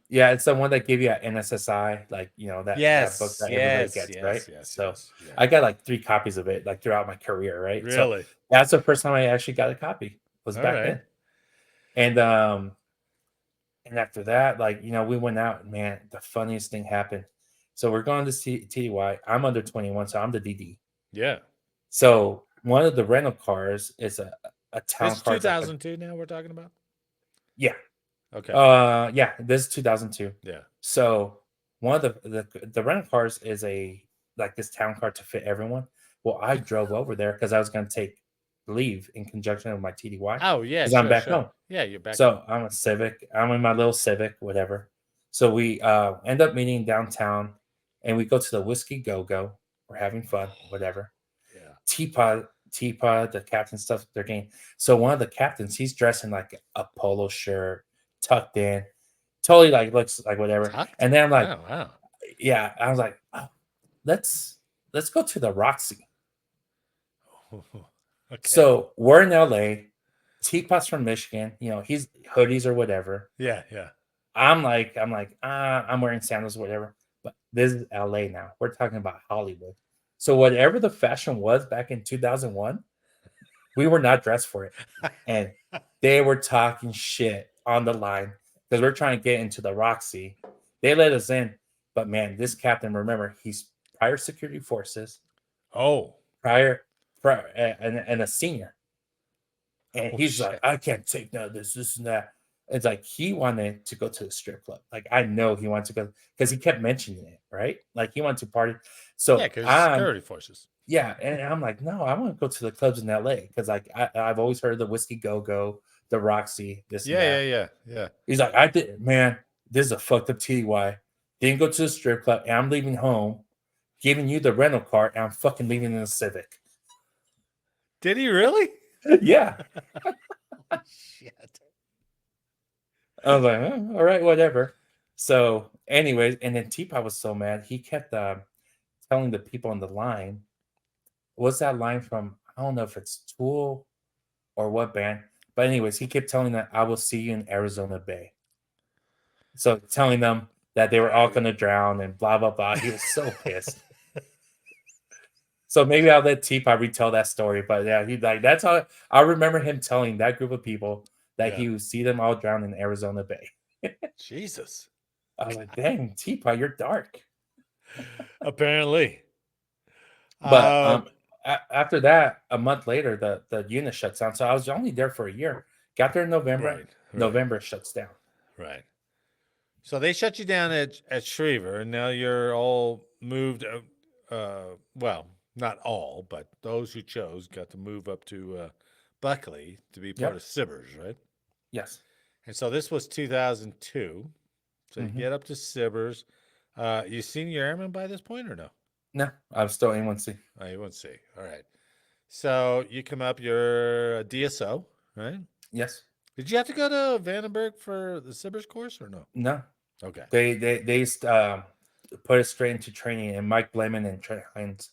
Yeah, it's the one that gave you an NSSI, like that book that everybody gets, right? So I got like 3 copies of it, like throughout my career, right? Really? So that's the first time I actually got a copy. Was back then. And after that, like we went out, and man, the funniest thing happened. So we're going to TDY. I'm under 21, so I'm the DD. Yeah. So one of the rental cars is a town It's car. 2002 now we're talking about? Yeah. Okay. Yeah, this is 2002. Yeah. So one of the rental cars is this town car to fit everyone. Well, I drove over there because I was going to take leave in conjunction with my TDY. Oh yeah, because I'm back home. Yeah, you're back. So I'm a Civic. I'm in my little Civic, whatever. So we end up meeting downtown, and we go to the Whiskey Go Go. We're having fun, whatever. Yeah. Teapot, the captain stuff they're getting. So one of the captains, he's dressed in like a polo shirt, tucked in, totally like looks like whatever. Tucked? And then I'm like, wow. Yeah, I was like, oh, let's go to the Roxy. Okay. So we're in LA. Teapot's from Michigan. He's hoodies or whatever. Yeah. I'm wearing sandals or whatever. But this is LA now. We're talking about Hollywood. So whatever the fashion was back in 2001, we were not dressed for it. And they were talking shit on the line because we're trying to get into the Roxy. They let us in. But man, this captain, remember, he's prior security forces. Oh. Prior and a senior. And he's like, I can't take none of this and that. It's like he wanted to go to the strip club. Like I know he wanted to go because he kept mentioning it, right? Like he wanted to party. So yeah, because security forces. Yeah, and I'm like, no, I want to go to the clubs in LA because like I've always heard the Whiskey Go Go, the Roxy, this. Yeah. He's like, I did, man. This is a fucked up TDY. Didn't go to the strip club, and I'm leaving home, giving you the rental car, and I'm fucking leaving in a Civic. Did he really? Yeah. Shit. I was like, all right, whatever. So, anyways, and then Teapot was so mad. He kept telling the people on the line, what's that line from? I don't know if it's Tool or what band. But anyways, he kept telling them, I will see you in Arizona Bay. So telling them that they were all going to drown and blah, blah, blah. He was so pissed. So maybe I'll let Teapot retell that story. But yeah, that's how I remember him telling that group of people that he would see them all drown in Arizona Bay. Jesus. I was like, dang, Teapot, you're dark. Apparently. But after that, a month later, the unit shuts down. So I was only there for a year. Got there in November. Right. November shuts down. Right. So they shut you down at Schriever, and now you're all moved. Well, not all, but those who chose got to move up to Buckley to be part of SBIRS, right? Yes. And so this was 2002. So you get up to SBIRS. You senior airman by this point or no? No, I'm still A1C. Oh, A1C. All right. So you come up, you're a DSO, right? Yes. Did you have to go to Vandenberg for the SBIRS course or no? No. Okay. They put us straight into training, and Mike Blemon and Trey Hines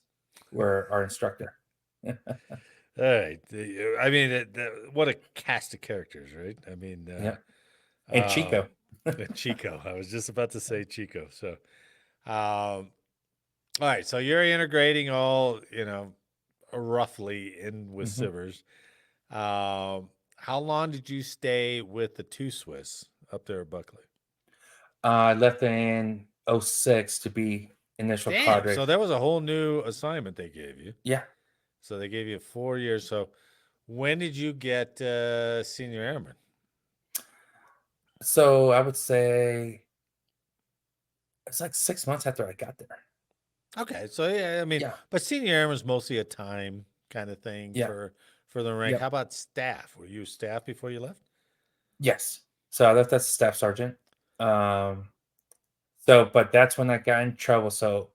were our instructor. All right. I mean, what a cast of characters, right? I mean, yeah. And Chico. Chico. I was just about to say Chico. So, all right. So you're integrating all, roughly in with SBIRS. How long did you stay with the 2 Swiss up there at Buckley? I left in 06 to be initial cadre. So there was a whole new assignment they gave you. Yeah. So they gave you 4 years. So when did you get senior airman? So I would say it's like 6 months after I got there. Okay, so yeah, I mean, Yeah. but senior airman's mostly a time kind of thing Yeah. for the rank. Yep. How about staff? Were you staff before you left? Yes. So I left as a staff sergeant. So, but that's when I got in trouble. So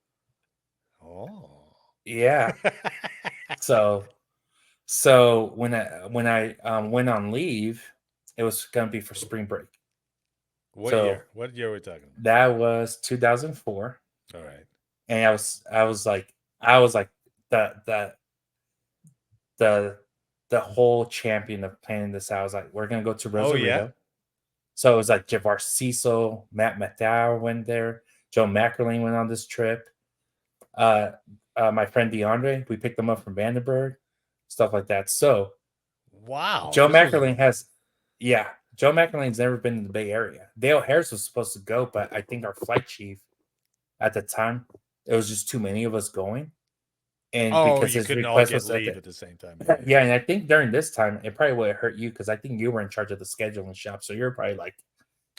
Oh. yeah. So when I went on leave, it was gonna be for spring break. What So year? What year are we talking about? that was 2004, All right. and I was like the the the the whole champion of planning this out. I was like, we're gonna go to Oh yeah. Rosarito. So it was like Javar Cecil, Matt Mathau went there, Joe Mackerling went on this trip. Uh, my friend DeAndre, we picked him up from Vandenberg, stuff like that. So Wow. Joe This was Mackerling Joe Mackerling's never been in the Bay Area. Dale Harris was supposed to go, but I think our flight chief at the time, it was just too many of us going. And because you his couldn't all request get was leave at the same time. yeah, and I think during this time, it probably would have hurt you because I think you were in charge of the scheduling shop. So you're probably like,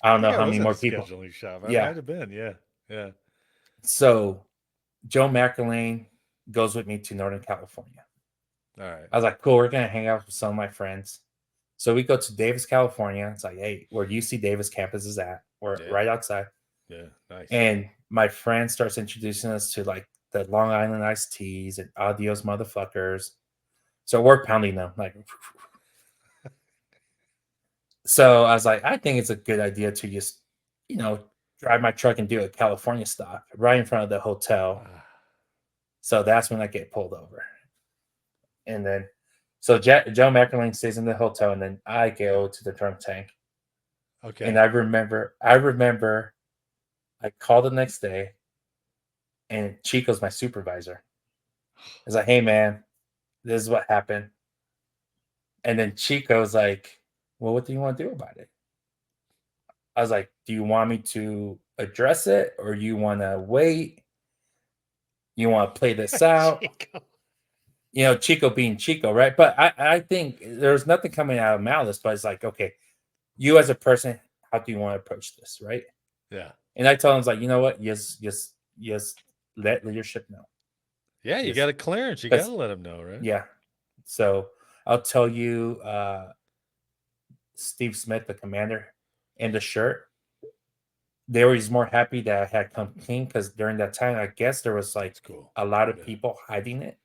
I don't know how many more people. Scheduling shop. I Yeah. might have been. Yeah. Yeah. So Joe Mackerling goes with me to Northern California. All right. I was like, cool, we're gonna hang out with some of my friends. So we go to Davis, California. It's like, hey, where UC Davis campus is at. We're right outside. Yeah. Nice. And my friend starts introducing us to like the Long Island iced teas and adios motherfuckers. So we're pounding them like. So I was like, I think it's a good idea to just, drive my truck and do a California stop right in front of the hotel. So that's when I get pulled over. And then, so Joe Mackerling stays in the hotel, and then I go to the drunk tank. Okay. And I remember I called the next day, and Chico's my supervisor. I was like, hey, man, this is what happened. And then Chico's like, well, what do you want to do about it? I was like, do you want me to address it, or you want to wait? You want to play this out? Chico being Chico, right? But I think there's nothing coming out of malice, but it's like, okay, you as a person, how do you want to approach this, right? Yeah. And I told him, like, you know what? Yes, let leadership know. Yeah, you got a clearance. You got to let them know, right? Yeah. So I'll tell you, Steve Smith, the commander, in the shirt, they were more happy that I had come clean because during that time, I guess there was like a lot of people hiding it.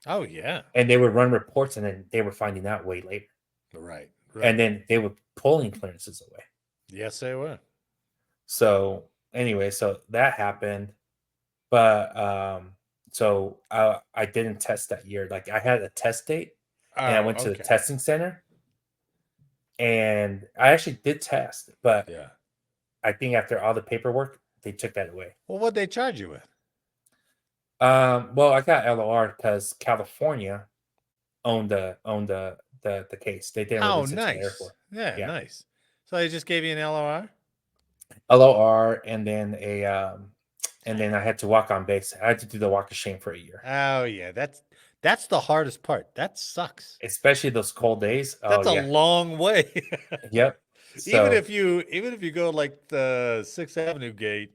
Oh, yeah. And they would run reports, and then they were finding out way later. Right. And then they were pulling clearances away. Yes, they were. So anyway, so that happened. But so I didn't test that year. Like I had a test date, and I went to the testing center. And I actually did test, but I think after all the paperwork, they took that away. Well, what'd they charge you with? Well, I got LOR because California owned the case. They didn't release it to the Air Force. Yeah, nice. So they just gave you an LOR? LOR, and then and then I had to walk on base. I had to do the walk of shame for a year. Oh yeah, that's the hardest part. That sucks. Especially those cold days. That's a long way. Yep. So, even if you go like the 6th Avenue gate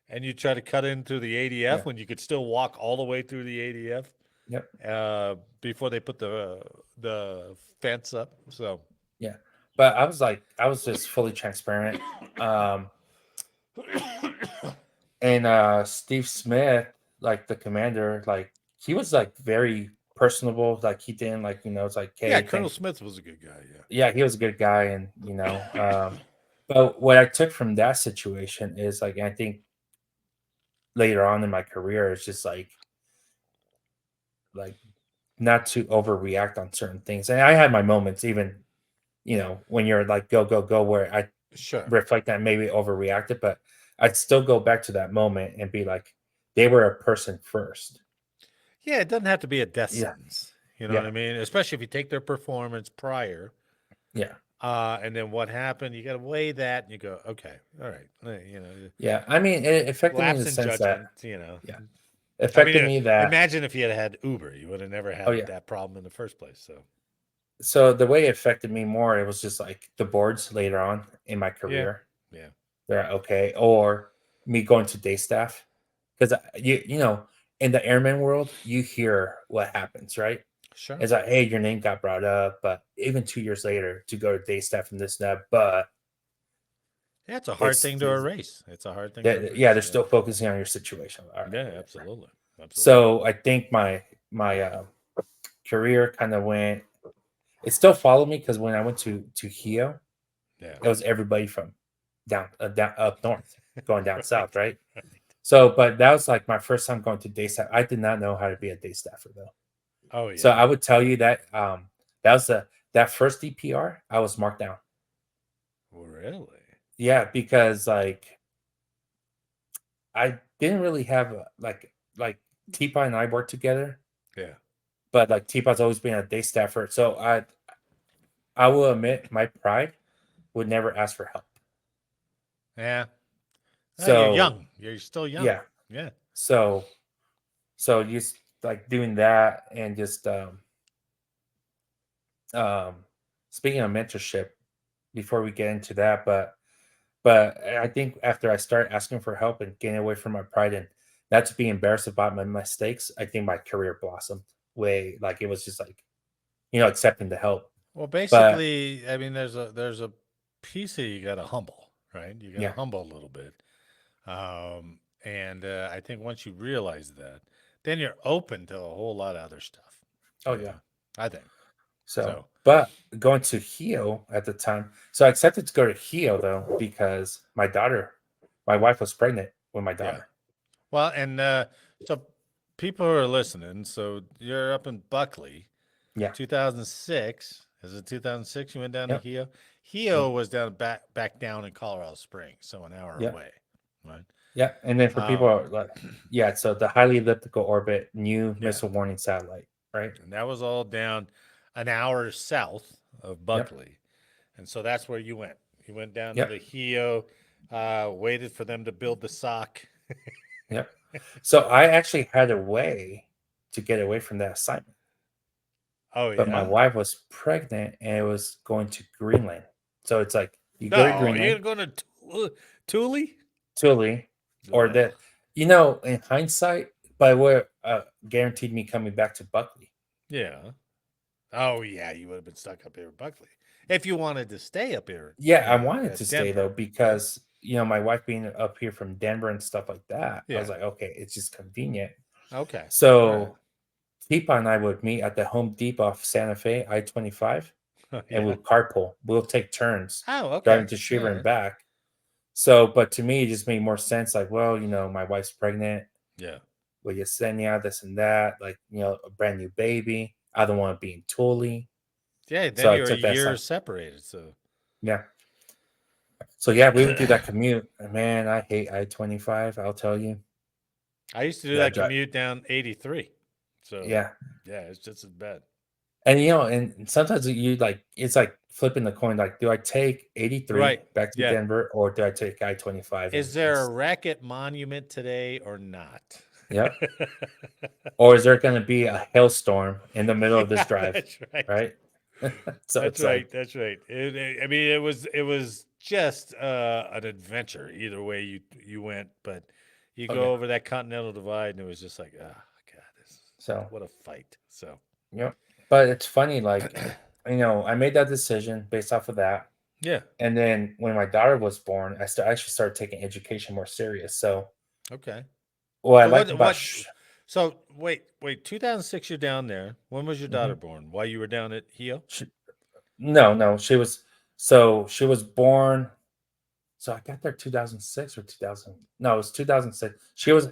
and you try to cut in through the ADF when you could still walk all the way through the ADF. Yep. Before they put the fence up. So yeah. But I was just fully transparent. And Steve Smith, like the commander, like he was like very personable. Like he didn't like, it's like, hey, Colonel Smith was a good guy. Yeah, he was a good guy. And, but what I took from that situation is like, I think later on in my career, it's just like not to overreact on certain things. And I had my moments, even, when you're like, go, where I reflect that maybe overreacted, but I'd still go back to that moment and be like, they were a person first. Yeah, it doesn't have to be a death sentence. You know what I mean? Especially if you take their performance prior. Yeah. And then what happened? You got to weigh that, and you go, okay, all right. Yeah, I mean, it affected me in the sense that, yeah, affected me that. Imagine if you had Uber, you would have never had that problem in the first place. So. So the way it affected me more, it was just like the boards later on in my Yeah. career. Yeah. They're okay, or me going to day staff because in the airman world, you hear what happens, right? Sure. It's like, hey, your name got brought up, but even 2 years later to go to day staff and this and that, but Yeah, it's a hard it's, thing to it's erase. It's a hard thing to yeah, erase. they're Yeah. still focusing on your situation. All right. Yeah, absolutely. Absolutely. So I think my career kind of went. It still followed me because when I went to HEO, Yeah. it was everybody from down up north going down south, right? Right. So, but that was like my first time going to day staff. I did not know how to be a day staffer though. Oh So yeah. I would tell you that that was that first DPR I was marked down. Really? Yeah, because like I didn't really have like Teapot and I worked together, Yeah. but like Teapot's always been a day staffer. So I will admit my pride would never ask for help. Yeah. You're So young. You're still young. yeah, Yeah. so just like doing that and just um speaking of mentorship before we get into that, but I think after I start asking for help and getting away from my pride and not to be embarrassed about my mistakes, I think my career blossomed way like it was just like accepting the help. Well, But basically, I mean, there's a piece of you got to humble, right? You got to yeah, humble a little bit. And I think once you realize that, then you're open to a whole lot of other stuff. oh You yeah. know, I think So, so. but going to HEO at the time, so I accepted to go to HEO though because my wife was pregnant with my Yeah. daughter. Well, and so people who are listening, so you're up in Buckley, Yeah. 2006. Is it 2006 you went down to Yep. HEO? Yep. HEO was down back down in Colorado Springs, so an hour Yep. away, right? Yeah. And then for people Um, like, yeah, so the highly elliptical orbit new yeah, missile warning satellite, right? and that was all down an hour south of Yep. Buckley, and so that's where you went. You went down to Yep. the HEO, waited for them to build the sock. Yep. So I actually had a way to get away from that assignment, Oh but my yeah. wife was pregnant and it was going to Greenland. So it's like you go to No, you're Greenland, going to Thule. Thule, or Ugh. that in hindsight, by what guaranteed me coming back to Buckley. Yeah. Oh yeah, you would have been stuck up here in Buckley if you wanted to stay up here Yeah, I in wanted to stay though Denver. Yeah. because my wife being up here from Denver and stuff like that, I was Yeah. like, okay, it's just convenient. Okay. All right. So Teepa and I would meet at the Home Depot of Santa Fe, I-25, and Yeah. we'll carpool. We'll take turns Oh, driving okay. to All Schriever and right. back. So, but to me, it just made more sense. Like, well, my wife's pregnant. Yeah. With Yesenia, this and that, like, a brand new baby. I don't want to be in Thule. Yeah. So Then I you're a took that year side. separated. So. Yeah. So yeah, we would do that commute. Man, I hate I-25. I'll tell you. I used to do That that drive. commute down 83. So Yeah. yeah, it's just as bad. And and sometimes it's like flipping the coin. Like, do I take 83 Right. back to Yeah. Denver or do I take I-25? Is there a racket monument today or not? Yep. Or is there going to be a hailstorm in the middle of this Yeah, drive? that's right. Right. So That's it's right. like, That's right. I mean, it was just an adventure either way you went, but you oh go yeah. over that Continental Divide, and it was just like, oh God, So what a fight. So yep. But it's funny, like, I made that decision based off of that. yeah, And then when my daughter was born, actually started taking education more serious. So okay. what I So liked about So wait, 2006. You're down there. When was your daughter Mhm. born? While you were down at HEO? No, she was born. So I got there 2006 or 2000. No, it was 2006.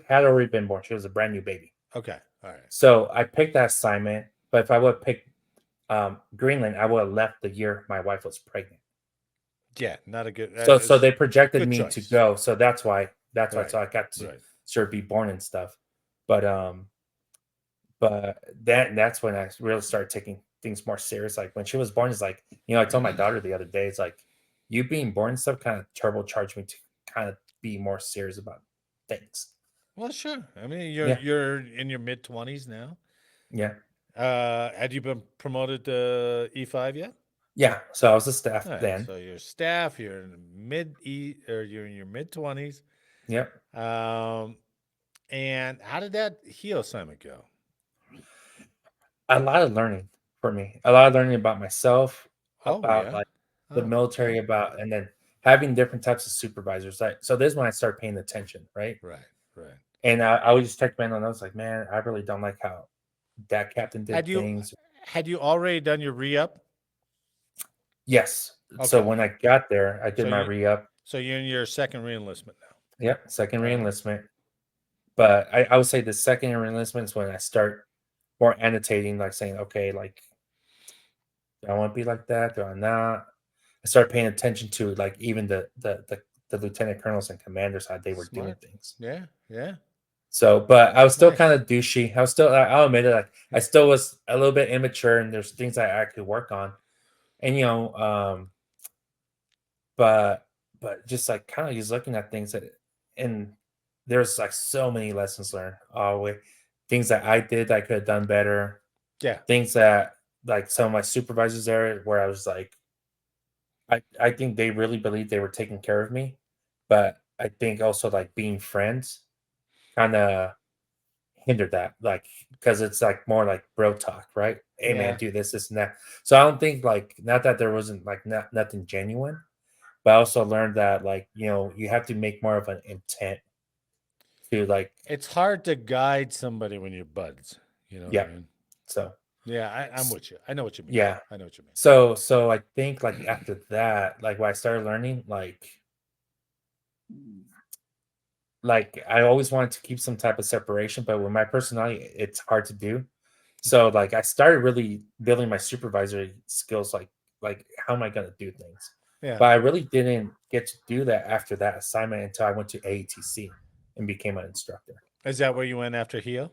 Had already been born. She was a brand new baby. Okay, all right. So I picked that assignment. But if I would have picked Greenland, I would have left the year my wife was pregnant. Yeah, not a good. So they projected Good me to choice. go. So that's why. Right, So I got to right. sort of be born and stuff. But that's when I really started taking things more serious. Like when she was born, it's like, I told my daughter the other day, it's like you being born and stuff kind of turbocharged me to kind of be more serious about things. Well, sure. I mean, Yeah. you're in your mid-20s now. Yeah. Had you been promoted to E5 yet? Yeah, so I was a staff All right, then. so you're staff. You're in you're in your mid-20s. Yep. And how did that HEO assignment go? A lot of learning for me. A lot of learning about myself, Oh about yeah. like the Oh, military, okay. about and then having different types of supervisors. So this is when I started paying attention, right? Right, right. And I would just check man on those, like, man, I really don't like how that captain did Had you things. had you already done your re-up? Yes. So Okay. when I got there, I did So my you re-up. so you're in your second re-enlistment now. Yep, second All right. re-enlistment. But I would say the second re-enlistment is when I start more annotating, like saying, okay, like, do I want to be like that? Do I not? I started paying attention to like even the lieutenant colonels and commanders, how they were doing Smart. things. Yeah, yeah. So, but I was still kind Nice. of douchey. I was still, I'll admit it, like I still was a little bit immature, and there's things I could work on. And but just like kind of just looking at things that, and there's like so many lessons learned all the way, things that I did I could have done better, Yeah. things that like some of my supervisors there where I was like, I think they really believed they were taking care of me, but I think also like being friends kind of hindered that, like because it's like more like bro talk, right? Hey man, Yeah. do this, and that. So I don't think like not that there wasn't like nothing genuine, but I also learned that like you have to make more of an intent to like It's hard to guide somebody when you're buds. You know what I yeah. mean? So Yeah, I'm with you. I know what you mean. yeah. I know what you mean. So I think like after that, like when I started learning, like I always wanted to keep some type of separation, but with my personality, it's hard to do. So like I started really building my supervisory skills, like how am I gonna do things? Yeah. But I really didn't get to do that after that assignment until I went to AATC and became an instructor Is that where you went after HEO?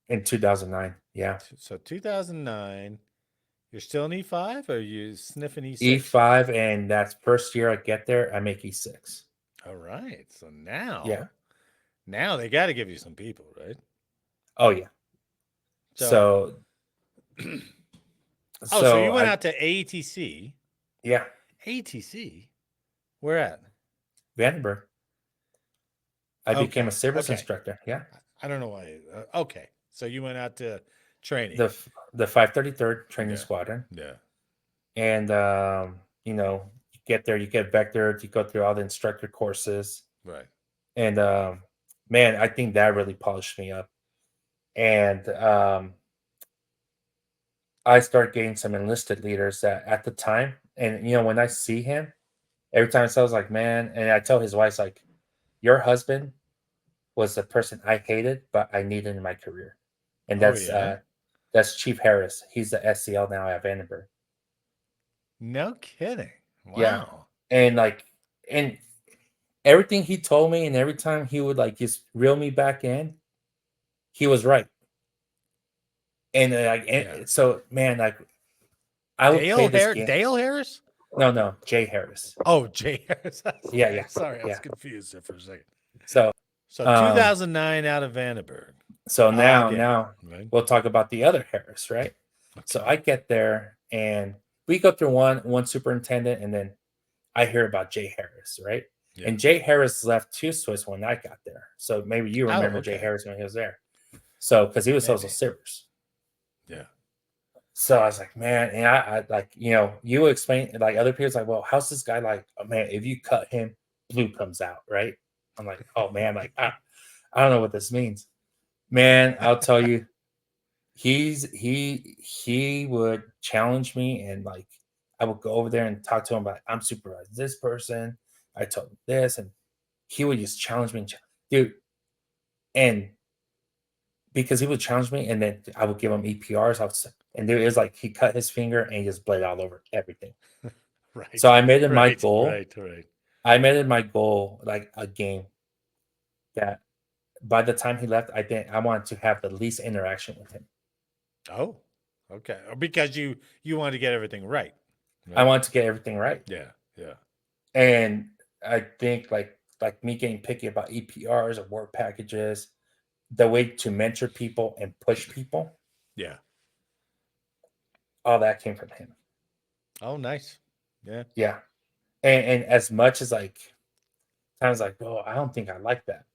in 2009. Yeah. So 2009, you're still in E5 or you sniffing E6? E5, and that's first year I get there, I make E6. All right. So Yeah. now they got to give you some people, right? Oh yeah. So, So so you went I out to ATC. yeah, ATC? Where at? Vandenberg. I became a Okay. service Okay. instructor. Yeah. I don't know why. Okay. So you went out to training. The 533rd Training Yeah. Squadron. Yeah. And you get there, you get vectored, you go through all the instructor courses. Right. And man, I think that really polished me up. And I started getting some enlisted leaders that at the time, and when I see him, every time I was like, man, and I tell his wife, like, your husband was the person I hated, but I needed in my career. And Oh, yeah. that's Chief Harris. He's the SCL now at Vandenberg. No kidding. Yeah. Wow. And like, and everything he told me, and every time he would like just reel me back in, he was right. And Yeah. so man, like I would play this game. Dale Harris? No, Jay Harris. Oh, Jay Harris. Yeah, Okay. yeah, Sorry, I was yeah. confused there for a second. So So um 2009 out of Vandenberg. so Again. now Right. we'll talk about the other Harris, right? So Okay. I get there and we go through one superintendent, and then I hear about Jay Harris, right? Yeah. And Jay Harris left to Swiss when I got there. So maybe you Oh, remember Jay okay. Harris when he was there. So because he was also Maybe. Sivers. Yeah. So I was like, man, and I like, you explain like other people's like, well, how's this guy like, oh, man, if you cut him, blue comes out, right? I'm like, oh man, like I don't know what this means. Man, I'll tell you, he would challenge me, and like I would go over there and talk to him about I'm supervising this person. I told him this, and he would just challenge me, dude. And because he would challenge me, and then I would give him EPRs. And it was like he cut his finger and he just bled all over everything. Right. So I made it my Right. goal. Right. I made it my goal, like a game that by the time he left, I think I wanted to have the least interaction with him. Oh, okay. Because you wanted to get everything right. I wanted to get everything right. Yeah. Yeah. And I think like me getting picky about EPRs or work packages, the way to mentor people and push people. Yeah. all that came from him. Oh, nice. Yeah. Yeah. And as much as like times like, oh, I don't think I like that.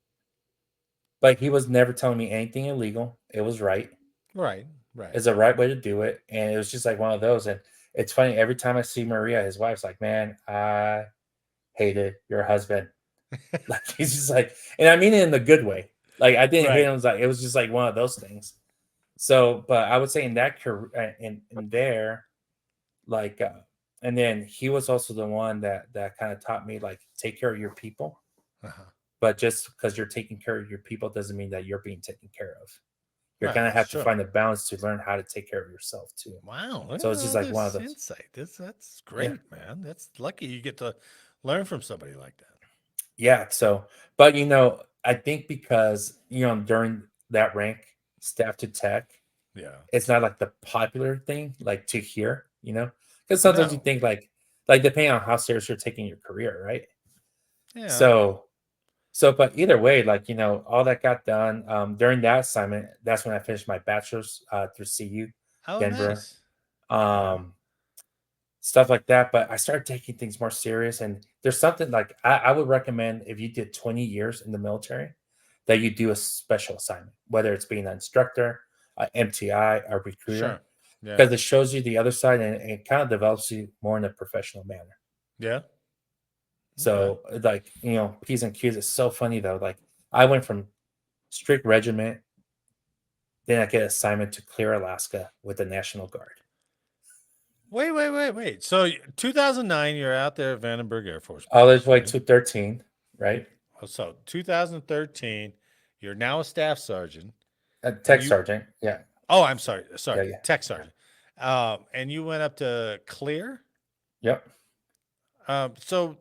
Like he was never telling me anything illegal. It was right. Right. Right. It's the right way to do it. And it was just like one of those. And it's funny, every time I see Maria, his wife's like, man, I hated your husband. Like he's just like, and I mean it in the good way. Like I didn't hate him. It was just like one of those things. So, but I would say in that career, in there, like, and then he was also the one that kind of taught me like take care of your people. Uh-huh. But just because you're taking care of your people doesn't mean that you're being taken care of. You're Right, gonna have sure. to find a balance to learn how to take care of yourself too. Wow. Look So at it's just all like one of this those. insight. That's great, man. That's lucky you get to learn from somebody like that. Yeah. So, but I think because during that rank, staff to tech, Yeah. it's not like the popular thing like to hear, because sometimes you No. think like depending on how serious you're taking your career, right? Yeah. So, but either way, like all that got done during that assignment. That's when I finished my bachelor's through CU, Oh, Denver, nice. stuff like that. But I started taking things more serious, and there's something like I would recommend if you did 20 years in the military, that you do a special assignment, whether it's being an instructor, MTI, a recruiter, Sure. Yeah. because it shows you the other side and it kind of develops you more in a professional manner. Yeah. So like, P's and Q's. It's so funny though. Like I went from strict regiment, then I get assignment to Clear Alaska with the National Guard. Wait. So 2009, you're out there at Vandenberg Air Force Base. All the way to 13, right? So 2013, you're now a staff sergeant. Tech sergeant, yeah. Oh, I'm sorry. Yeah. Tech sergeant. And you went up to Clear? Yep. So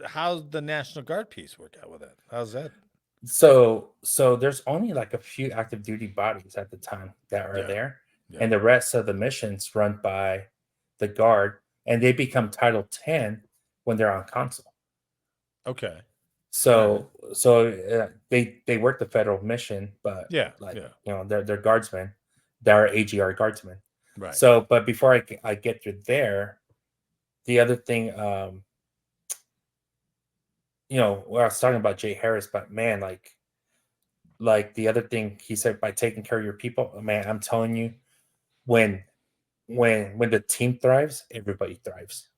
how's the National Guard piece work out with that? How's that? So there's only like a few active duty bodies at the time that are there. Yeah. And the rest of the missions run by the Guard, and they become Title 10 when they're on console. Okay. So they work the federal mission, but they're guardsmen. They're AGR guardsmen. Right. So, but before I get through there, the other thing, well, I was talking about Jay Harris, but man, like the other thing he said, by taking care of your people, man, I'm telling you, when the team thrives, everybody thrives.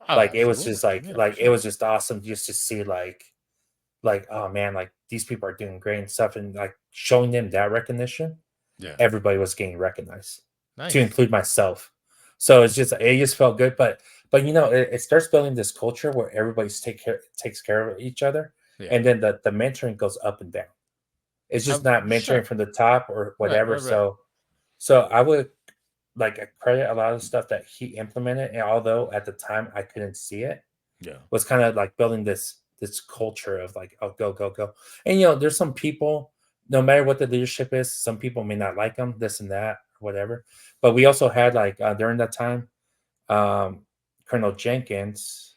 Oh, like it was just like it was just awesome just to see like oh man, like these people are doing great and stuff, and like showing them that recognition. Yeah, everybody was getting recognized, to include myself. So it just felt good. But it starts building this culture where everybody takes care of each other, and then the mentoring goes up and down. It's just not mentoring from the top or whatever. Right. So I would like credit a lot of the stuff that he implemented, and although at the time I couldn't see it, was kind of like building this culture of like, oh, go. And there's some people, no matter what the leadership is, some people may not like them, this and that, or whatever. But we also had like during that time, Colonel Jenkins,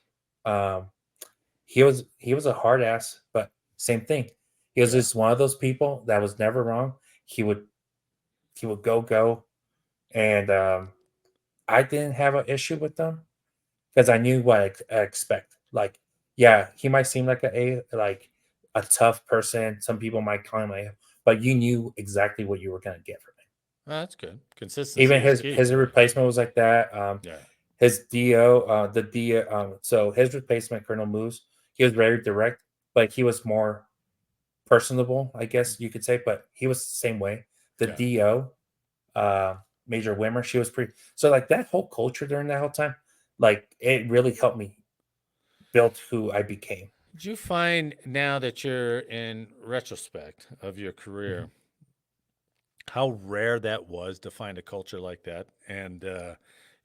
he was a hard ass, but same thing. He was just one of those people that was never wrong. He would go, and I didn't have an issue with them because I knew what I expect. Like, yeah, he might seem like a tough person. Some people might call him but you knew exactly what you were going to get from him. Oh, that's good. Consistency. Even his replacement was like that. His DO, so his replacement, Colonel Moose, he was very direct, but he was more personable, I guess you could say. But he was the same way. The DO, Major Wimmer, she was pretty. So like that whole culture during that whole time, like it really helped me build who I became. Did you find, now that you're in retrospect of your career, how rare that was to find a culture like that? And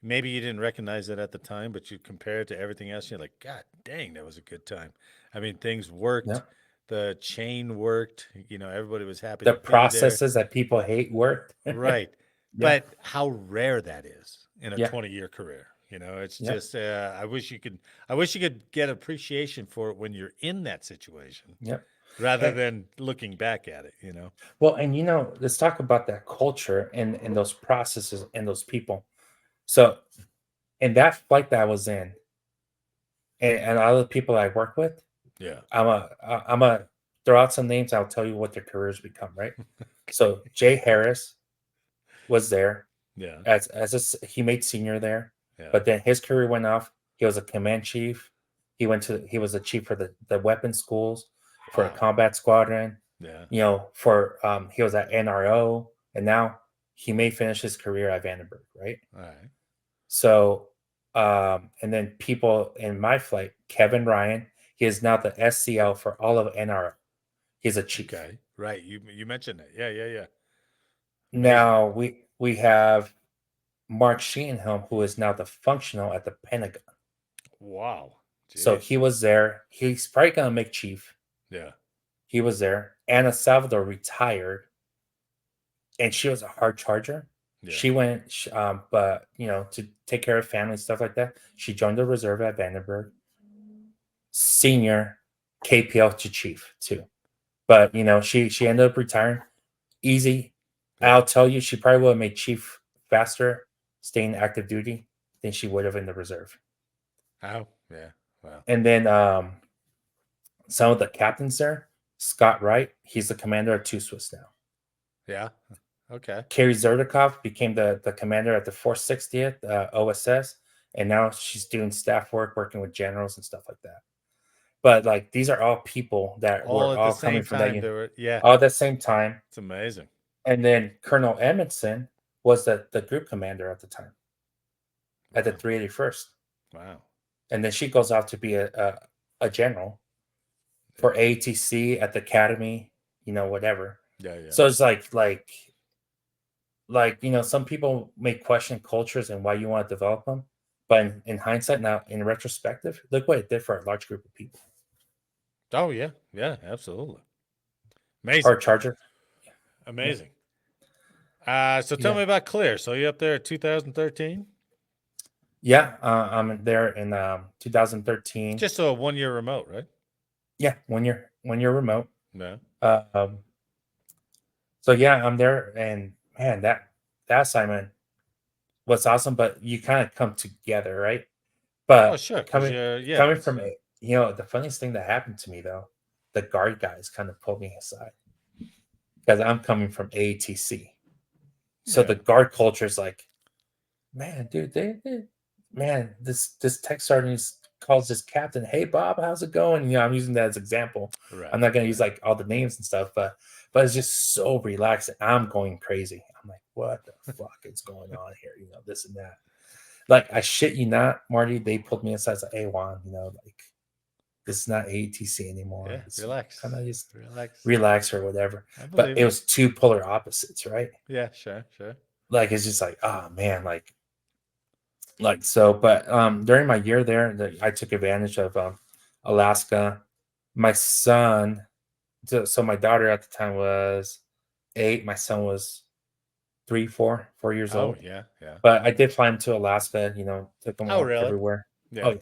maybe you didn't recognize it at the time, but you compare it to everything else, and you're like, God dang, that was a good time. I mean, things worked. Yeah. The chain worked. Everybody was happy. The processes that people hate worked. Right. Yeah. But how rare that is in a 20-year career. It's just I wish you could get appreciation for it when you're in that situation. Yep. Rather than looking back at it, Well, and let's talk about that culture and those processes and those people. So in that flight that I was in, and a lot of the people I work with, Yeah. I'm a throw out some names. I'll tell you what their careers become. Right. So Jay Harris was there Yeah. he made senior there, Yeah. but then his career went off. He was a command chief. He was a chief for the weapons schools, for a Wow. combat squadron. Yeah. You know, for he was at NRO, and now he may finish his career at Vandenberg, right? All right. So, and then people in my flight, Kevin Ryan, he is now the SCL for all of NRO. He's a chief. Okay. Right. You mentioned it. Yeah. Yeah. Yeah. Amazing. Now we have Mark Sheenhelm, who is now the functional at the Pentagon. Wow. So Jeez. he was there. He's probably gonna make chief. Yeah. He was there. Anna Salvador retired, and she was a hard charger. Yeah. She went, but you know, to take care of family and stuff like that. She joined the reserve at Vandenberg. Senior KPL to chief too, but you know, she ended up retiring. Easy. Yeah. I'll tell you, she probably would have made chief faster staying active duty than she would have in the reserve. Oh, yeah. Wow. And then some of the captains there, Scott Wright, he's the commander of 2 Swiss now. Yeah. Okay. Carrie Zerdikov became the commander at the 460th OSS, and now she's doing staff work, working with generals and stuff like that. But like these are all people that All were at all the coming same from time. that They were, yeah. all at the same time. It's amazing. And then Colonel Edmondson was the group commander at the time at the 381st. Wow. And then she goes off to be a general for ATC at the academy, you know, whatever. Yeah. Yeah. So it's like you know, some people may question cultures and why you want to develop them, but in hindsight, now in retrospective, look what it did for a large group of people. Oh yeah. Yeah. Absolutely. Amazing. Hard charger. Amazing. So tell me about Clear. So you up there at 2013? Yeah, I'm there in 2013. Just a 1 year remote, right? Yeah, 1 year remote. No. So yeah, I'm there, and man, that assignment was awesome. But you kind of come together, right? But Oh sure. coming from so- you know, the funniest thing that happened to me though, the guard guys kind of pulled me aside because I'm coming from ATC. So Yeah. the guard culture is like, man, dude, man, this tech sergeant calls this captain, hey Bob, how's it going? You know, I'm using that as example. Right. I'm not gonna use like all the names and stuff, but it's just so relaxed. I'm going crazy. I'm like, what the fuck is going on here? You know, this and that. Like, I shit you not, Marty. They pulled me aside, like, hey Juan, you know, like this is not ATC anymore. Yeah. It's Relax. kind of just Relax. relax or whatever. I But believe it was two polar opposites, right? Yeah. Sure. Sure. Like it's just like, oh man, like so. But during my year there, I took advantage of Alaska. My son, so my daughter at the time was 8. My son was 4 years Oh old. yeah. Yeah. But I did fly him to Alaska. You know, took him Oh, really? everywhere. Yeah. Oh yeah.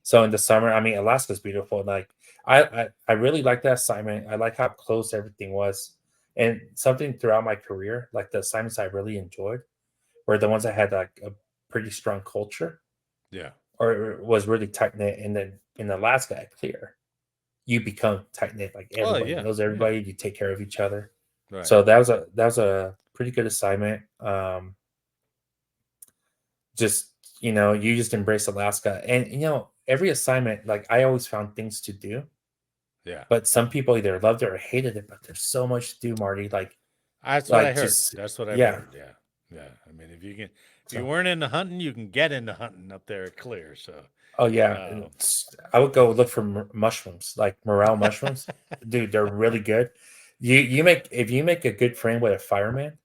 So in the summer, I mean, Alaska's beautiful. Like I really like that assignment. I like how close everything was. And something throughout my career, like the assignments I really enjoyed were the ones that had like a pretty strong culture Yeah. or was really tight knit. And then in Alaska at Clear, you become tight knit. Like everybody yeah, knows everybody. You take care of each other. Right. So that was a pretty good assignment. Just, you know, you just embrace Alaska, and you know, every assignment, like I always found things to do. Yeah. But some people either loved it or hated it. But there's so much to do, Marty. Like That's what I heard. just That's what I yeah. heard. Yeah. Yeah. I mean, if you So- weren't into hunting, you can get into hunting up there at Clear. So Oh yeah, and I would go look for mushrooms, like morel mushrooms. Dude, they're really good. If you make a good friend with a fireman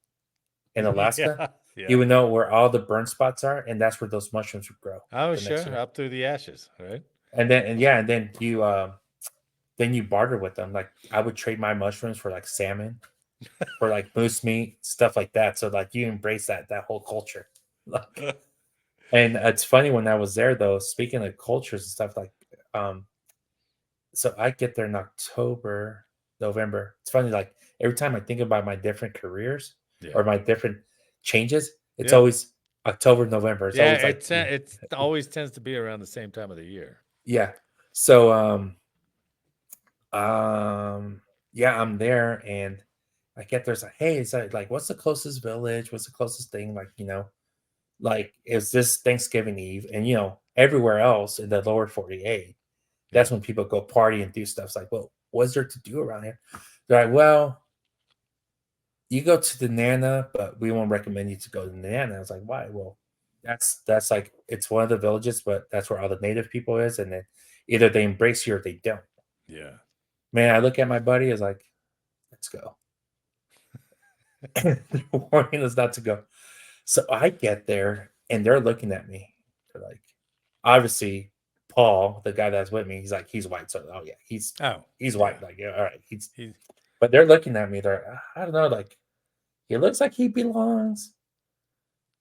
in Alaska, yeah. you would know where all the burn spots are, and that's where those mushrooms would grow. Oh the next sure, year. up through the ashes, right? And then you barter with them. Like I would trade my mushrooms for like salmon, for like moose meat, stuff like that. So like you embrace that whole culture. Like, and it's funny when I was there though, speaking of cultures and stuff, like so I get there in October, November. It's funny, like every time I think about my different careers Yeah. or my different changes, it's Yeah. always October, November. It's always like it always tends to be around the same time of the year. yeah. So yeah, I'm there and I get there's like, hey, is that like what's the closest village? What's the closest thing? Like, like is this Thanksgiving Eve? And everywhere else in the lower 48, that's when people go party and do stuff. It's like, well, what's there to do around here? They're like, well, you go to the Nana, but we won't recommend you to go to the Nana. I was like, why? Well, that's like it's one of the villages, but that's where all the native people is, and then either they embrace you or they don't. Yeah. Man, I look at my buddy, is like, let's go. They're warning us not to go. So I get there and they're looking at me. They're like, obviously, Paul, the guy that's with me, he's like, he's white. So oh yeah, he's white. Yeah. Like, yeah, all right. But they're looking at me, they're I don't know, like he looks like he belongs,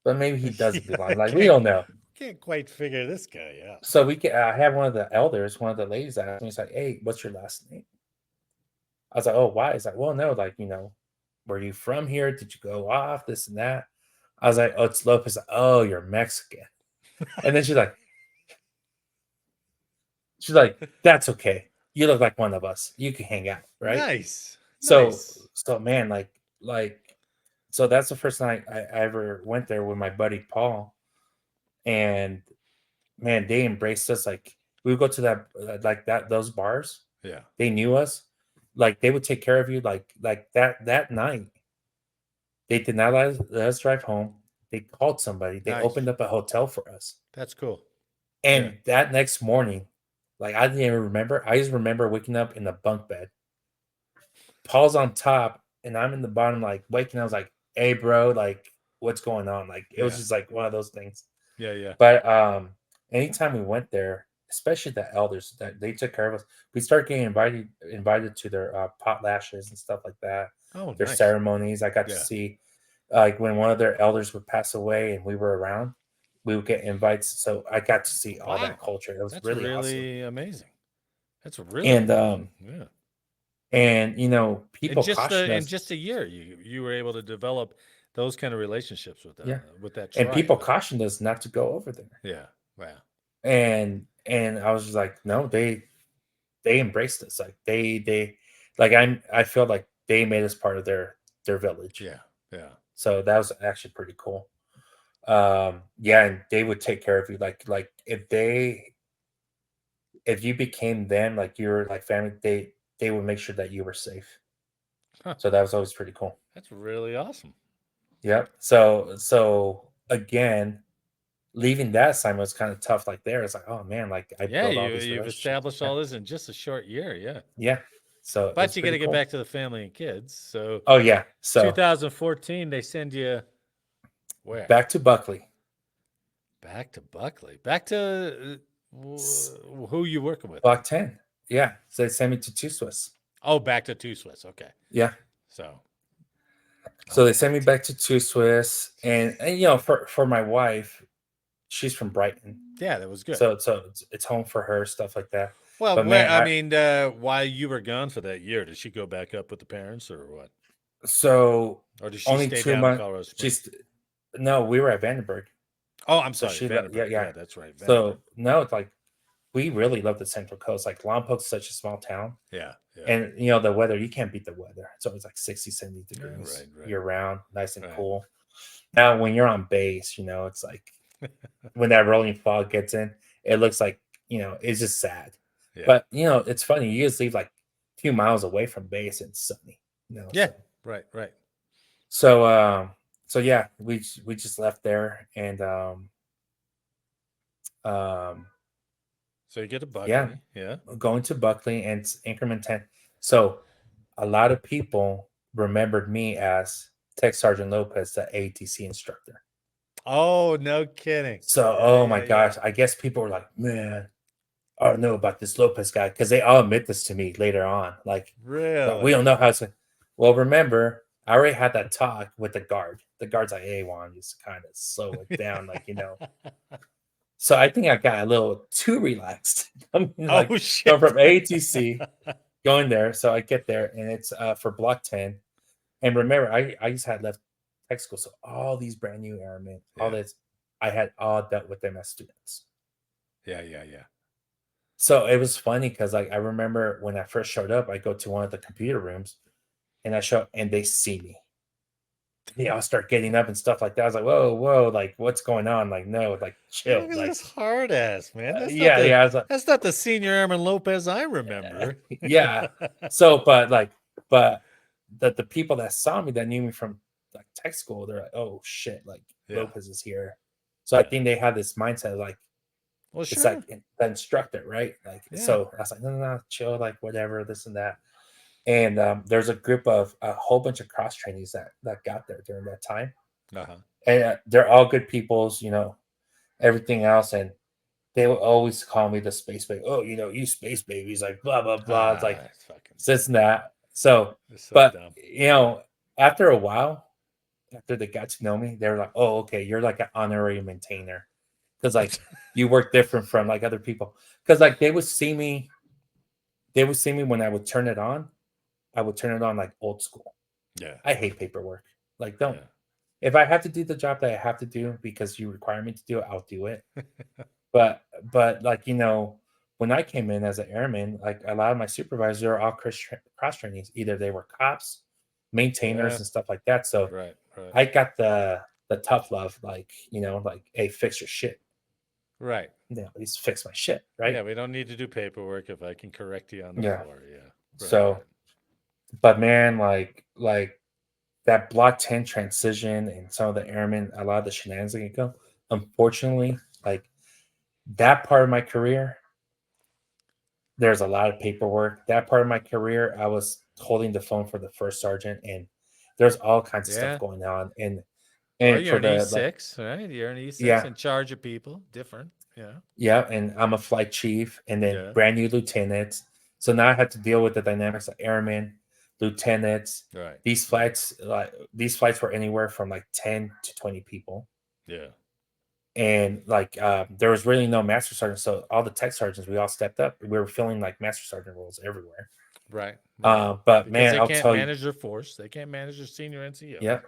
but maybe he doesn't belong. Like we don't know. Can't quite figure this guy out. So I have one of the elders, one of the ladies asked me, he's like, hey, what's your last name? I was like, oh, why? He's like, well, no, like, were you from here? Did you go off? This and that. I was like, oh, it's Lopez. Oh, you're Mexican. And then she's like, that's okay. You look like one of us. You can hang out, right? Nice. So man, so that's the first night I ever went there with my buddy Paul, and man, they embraced us. Like we would go to those bars. Yeah, they knew us. Like they would take care of you. Like that night, they did not let us drive home. They called somebody. They opened up a hotel for us. That's cool. And that next morning, like I didn't even remember. I just remember waking up in the bunk bed. Paul's on top and I'm in the bottom, like waking. I was like, hey bro, like what's going on? Like it was just like one of those things. Yeah. But anytime we went there, especially the elders, that they took care of us. We started getting invited to their potlatches and stuff like that. Oh, their nice. ceremonies. I got to see like when one of their elders would pass away and we were around, we would get invites. So I got to see all that culture. It was really awesome. Amazing. That's really and people in just a year you were able to develop those kind of relationships with with that tribe. And people cautioned us not to go over there. Yeah. Wow. And I was just like, no, they embraced us. Like they like I feel like they made us part of their village. Yeah. So that was actually pretty cool. And they would take care of you. Like if you became them, like you were like family, they would make sure that you were safe. Huh. So that was always pretty cool. That's really awesome. Yep. So again, leaving that assignment was kind of tough. Like there, it's like, oh man, like I built all these you've established all this in just a short year. Yeah. So but you got to get back to the family and kids. So so 2014 they send you where? Back to Buckley. Back to who you working with? Block 10. Yeah. So they sent me to Two Swiss. Oh, back to Two Swiss. Okay. Yeah. So they sent me back to Two Swiss, and for my wife, she's from Brighton. Yeah, that was good. So it's home for her, stuff like that. Well, but man, while you were gone for that year, did she go back up with the parents or what? So or did she only stay 2 down months. In Colorado Springs? No, we were at Vandenberg. Oh, I'm sorry. Vandenberg. Yeah, that's right. Vandenberg. So no, it's like we really love the Central Coast. Like Lompoc's such a small town. Yeah. And the weather, you can't beat the weather. It's always like 60, 70 degrees year round, nice and cool. Now, when you're on base, it's like when that rolling fog gets in, it looks like, it's just sad. Yeah. But, it's funny. You just leave like 2 miles away from base and it's sunny. Yeah. So. Right. So yeah, we just left there and so you get to Buckley. Yeah. Going to Buckley and it's increment 10. So a lot of people remembered me as Tech Sergeant Lopez, the ATC instructor. Oh, no kidding. So, my gosh, I guess people were like, man, I don't know about this Lopez guy, because they all admit this to me later on. Like, really? We don't know how to. Well, remember, I already had that talk with the guard. The guard's like, hey, Juan, just kind of slow it down, So I think I got a little too relaxed. Shit. Going from ATC, going there. So I get there, and it's for Block 10. And remember, I just had left tech school, so all these brand new airmen, all this, I had all dealt with them as students. Yeah. So it was funny because like I remember when I first showed up, I go to one of the computer rooms and I show up and they see me. They all start getting up and stuff like that. I was like, whoa, like what's going on? Like, no, like chill. Look at Like, this hard ass, man. That's not yeah, the yeah. I was like, that's not the senior airman Lopez I remember. yeah. So, but the people that saw me that knew me from like tech school, they're like, oh shit, like Yeah. Lopez is here. So I think they have this mindset like, Well, it's sure. like the instructor, right? Like, Yeah. so I was like, no, chill, like whatever, this and that. And there's a group of a whole bunch of cross trainees that got there during that time. Uh-huh. And they're all good peoples, you know, everything else. And they will always call me the space baby. Oh, you know, you space babies, like blah, blah, blah. It's like this and that. So but dumb. you know, after a while, after they got to know me, they were like, oh, okay, you're like an honorary maintainer. Because like you work different from like other people. Because like they would see me when I would turn it on. I would turn it on like old school. Yeah. I hate paperwork. Like, don't. Yeah. If I have to do the job that I have to do because you require me to do it, I'll do it. but like, you know, when I came in as an airman, like a lot of my supervisors are all cross trainees. Either they were cops, maintainers, and stuff like that. So right. I got the tough love, like, you know, like, hey, fix your shit. Right. You know, please fix my shit, right? Yeah, we don't need to do paperwork if I can correct you on the floor. Yeah. Right, so, but man, like that block 10 transition and some of the airmen, a lot of the shenanigans that go. Unfortunately, like that part of my career, there's a lot of paperwork. That part of my career, I was holding the phone for the first sergeant, and there's all kinds of stuff going on. And you're for an the E6, right? You're an E6 in charge of people, different. Yeah. Yeah, and I'm a flight chief, and then brand new lieutenants. So now I have to deal with the dynamics of airmen, lieutenants. Right. These flights were anywhere from like 10 to 20 people. Yeah. And like there was really no master sergeant, so all the tech sergeants, we all stepped up. We were filling like master sergeant roles everywhere. Right. But because man, they I'll can't tell you, manage their force. They can't manage their senior NCO. yeah.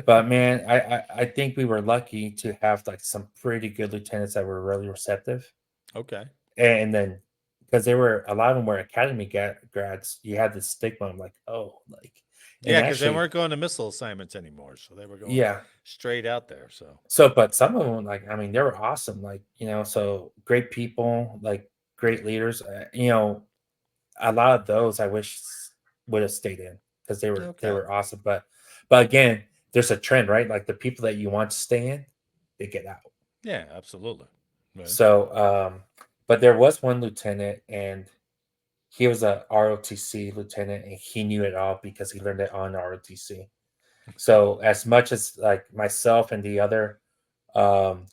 But man, I think we were lucky to have like some pretty good lieutenants that were really receptive. Okay. And then because they were, a lot of them were academy grads, you had this stigma. I'm like, oh, like, yeah, because they weren't going to missile assignments anymore, so they were going straight out there. So, but some of them, like, I mean, they were awesome, like, you know, so great people, like great leaders. You know, a lot of those I wish would have stayed in because they were awesome. But again, there's a trend, right? Like the people that you want to stay in, they get out. Yeah, absolutely. Right. So, but there was one lieutenant, and he was a ROTC lieutenant, and he knew it all because he learned it on ROTC. So as much as like myself and the other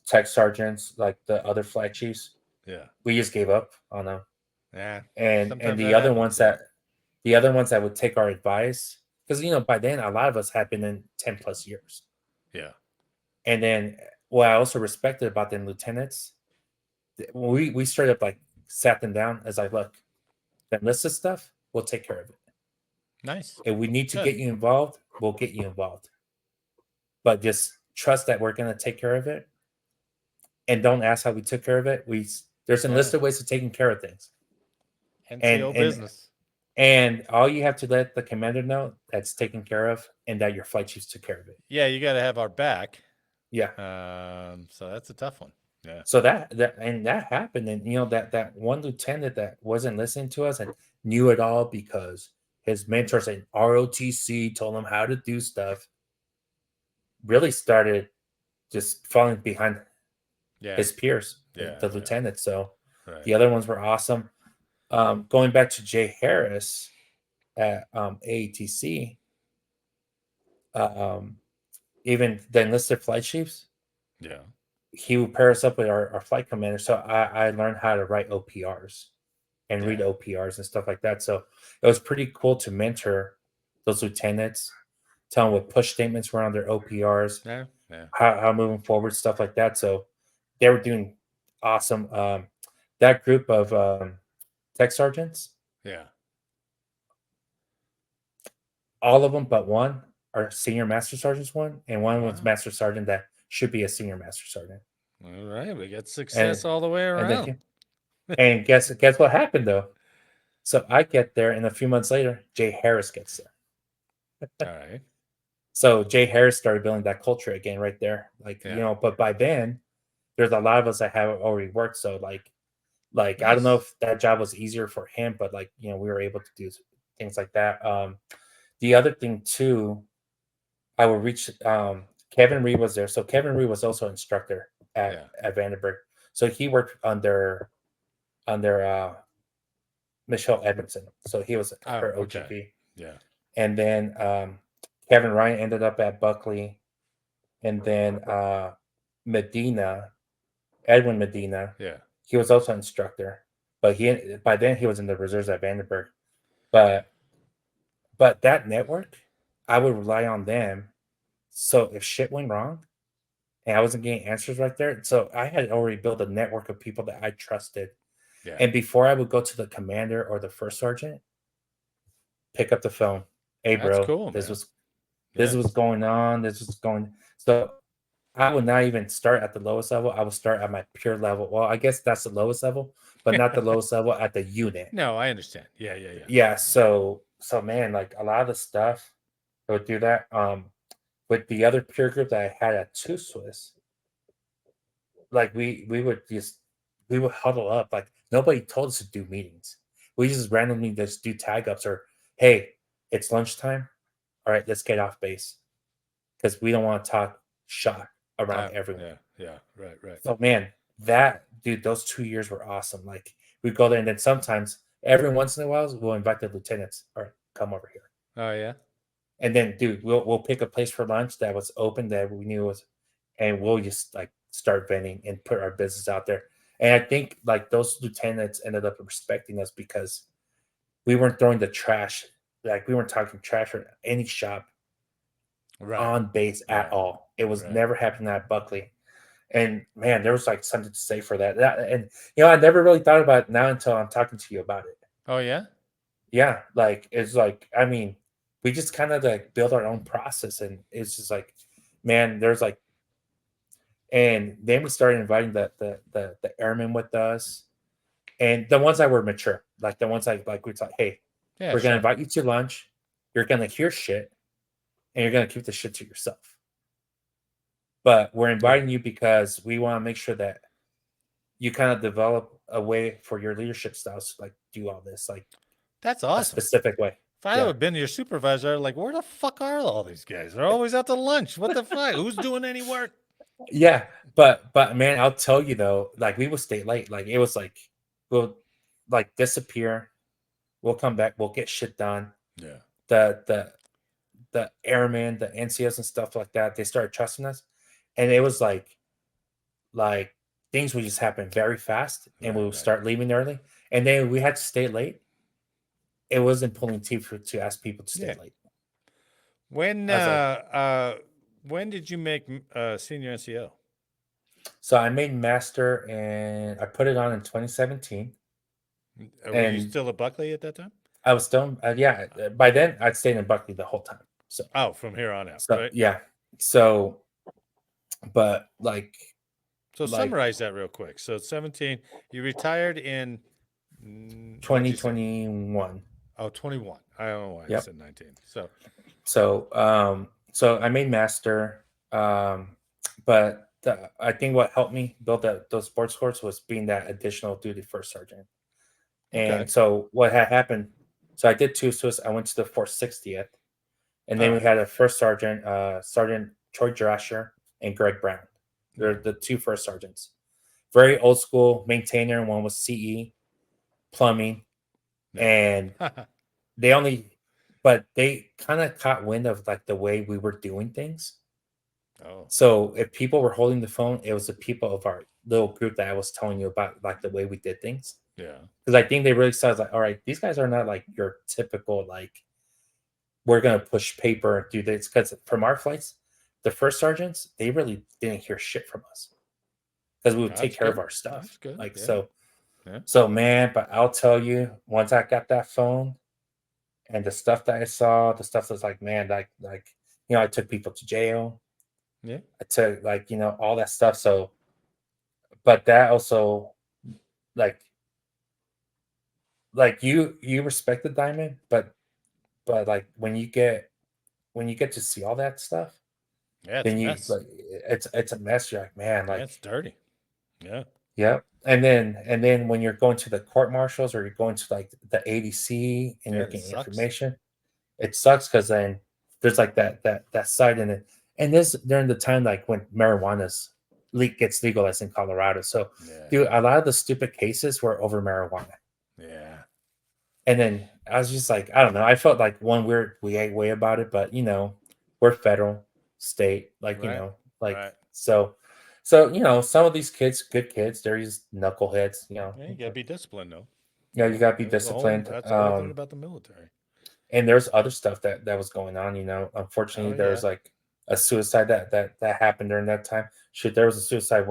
tech sergeants, like the other flight chiefs, we just gave up on them. Yeah. And the other ones that would take our advice, because you know by then a lot of us had been in 10 plus years. Yeah. And then what I also respected about them lieutenants, we straight up like sat them down as like, look, that list of stuff, we'll take care of it. Nice. If we need to get you involved, we'll get you involved. But just trust that we're going to take care of it. And don't ask how we took care of it. There's a list of ways of taking care of things. NCO business. And all you have to let the commander know that's taken care of, and that your flight chiefs took care of it. Yeah, you got to have our back. Yeah. So that's a tough one. Yeah. So that happened, and you know that one lieutenant that wasn't listening to us and knew it all because his mentors in ROTC told him how to do stuff, really started just falling behind his peers, the lieutenants. So the other ones were awesome. Going back to Jay Harris at AATC, even the enlisted flight chiefs, he would pair us up with our flight commander. So I learned how to write OPRs and read OPRs and stuff like that. So it was pretty cool to mentor those lieutenants, tell them what push statements were on their OPRs, how moving forward, stuff like that. So they were doing awesome. That group of tech sergeants, all of them but one are senior master sergeants one, and one was master sergeant that should be a senior master sergeant. All right, we got success all the way around. And guess what happened though? So I get there, and a few months later, Jay Harris gets there. All right. So Jay Harris started building that culture again right there. Like, but by then there's a lot of us that have already worked. So like Nice. I don't know if that job was easier for him, but like, we were able to do things like that. The other thing too, I would reach Kevin Reed was there. So Kevin Reed was also an instructor at Vandenberg. So he worked under Michelle Edmondson. So he was her OGP. Okay. Yeah. And then Kevin Ryan ended up at Buckley. And then Edwin Medina. Yeah. He was also an instructor. But by then he was in the reserves at Vandenberg. But that network, I would rely on them. So if shit went wrong and I wasn't getting answers right there, so I had already built a network of people that I trusted. Yeah. And before I would go to the commander or the first sergeant, pick up the phone. Hey, bro, cool, this was going on. This was going. So I would not even start at the lowest level. I would start at my pure level. Well, I guess that's the lowest level, but not the lowest level at the unit. No, I understand. Yeah. Yeah. So man, like a lot of the stuff, I would do that. With the other peer group that I had at 2 Swiss, like we would huddle up. Like nobody told us to do meetings. We just randomly just do tag ups or, hey, it's lunchtime. All right, let's get off base because we don't want to talk shot around everyone. Yeah. Right. So man, those 2 years were awesome. Like we go there, and then sometimes every once in a while we'll invite the lieutenants. All right, come over here. Oh yeah. And then, dude, we'll pick a place for lunch that was open that we knew was, and we'll just like start venting and put our business out there. And I think like those lieutenants ended up respecting us because we weren't throwing the trash. Like we weren't talking trash or any shop on base at all. It was never happening at Buckley. And man, there was like something to say for that. And I never really thought about it now until I'm talking to you about it. Oh yeah. Yeah, like it's like, I mean, we just kind of like build our own process, and it's just like, man, there's like, and then we started inviting the airmen with us, and the ones that were mature, like the ones like we thought, hey, we're gonna invite you to lunch, you're gonna hear shit, and you're gonna keep the shit to yourself. But we're inviting you because we want to make sure that you kind of develop a way for your leadership styles to like do all this, like that's awesome, a specific way. If I had been your supervisor, like, where the fuck are all these guys? They're always out to lunch. What the fuck? Who's doing any work? Yeah, but man, I'll tell you though, like we would stay late. Like it was like we'll like disappear, we'll come back, we'll get shit done. Yeah. The airmen, the NCOs and stuff like that, they started trusting us, and it was like things would just happen very fast, and we would start leaving early, and then we had to stay late. It wasn't pulling teeth to ask people to stay late. When did you make senior NCO? So I made master, and I put it on in 2017. Were you still at Buckley at that time? I was still, by then I'd stayed in Buckley the whole time. So from here on out, so, right? Yeah. So, but like, summarize that real quick. So 17, you retired in 2021. Oh, 21. I don't know why I said 19. So I made master, but I think what helped me build those sports scores was being that additional duty first sergeant. And so what had happened, so I did 2 Swiss. I went to the 460th, and then we had a first sergeant, Sergeant Troy Drasher and Greg Brown. They're the 2 first sergeants. Very old school maintainer. One was CE, plumbing. And they kind of caught wind of like the way we were doing things. So if people were holding the phone, it was the people of our little group that I was telling you about, like the way we did things. Yeah. Because I think they really saw like, all right, these guys are not like your typical, like, we're going to push paper and do this. Because from our flights, the first sergeants, they really didn't hear shit from us because we would take care of our stuff. That's good. Like, so man, but I'll tell you, once I got that phone and the stuff that I saw, the stuff that's like, man, like, I took people to jail. Yeah. to like, all that stuff. So, but that also like you respect the diamond, but like when you get to see all that stuff, Yeah, it's a then you mess. like it's a mess. You're like, man, Yeah, like, it's dirty. Yeah. yeah. And then when you're going to the court martials or you're going to like the ADC and Yeah, you're it getting sucks. information, it sucks because then there's like that side in it. And this during the time like when marijuana's gets legalized in Colorado. So, Yeah. dude, a lot of the stupid cases were over marijuana. Yeah. And then I was just like, I don't know. I felt like one weird way about it, but we're federal, state, like Right. like Right. so some of these kids, good kids, they're just knuckleheads. Yeah, you gotta be disciplined though. You gotta be That's the whole disciplined. that's the whole thing about the military. And there's other stuff that was going on. Oh Unfortunately, there yeah. was like a suicide that happened during that time. Shit, there was a suicide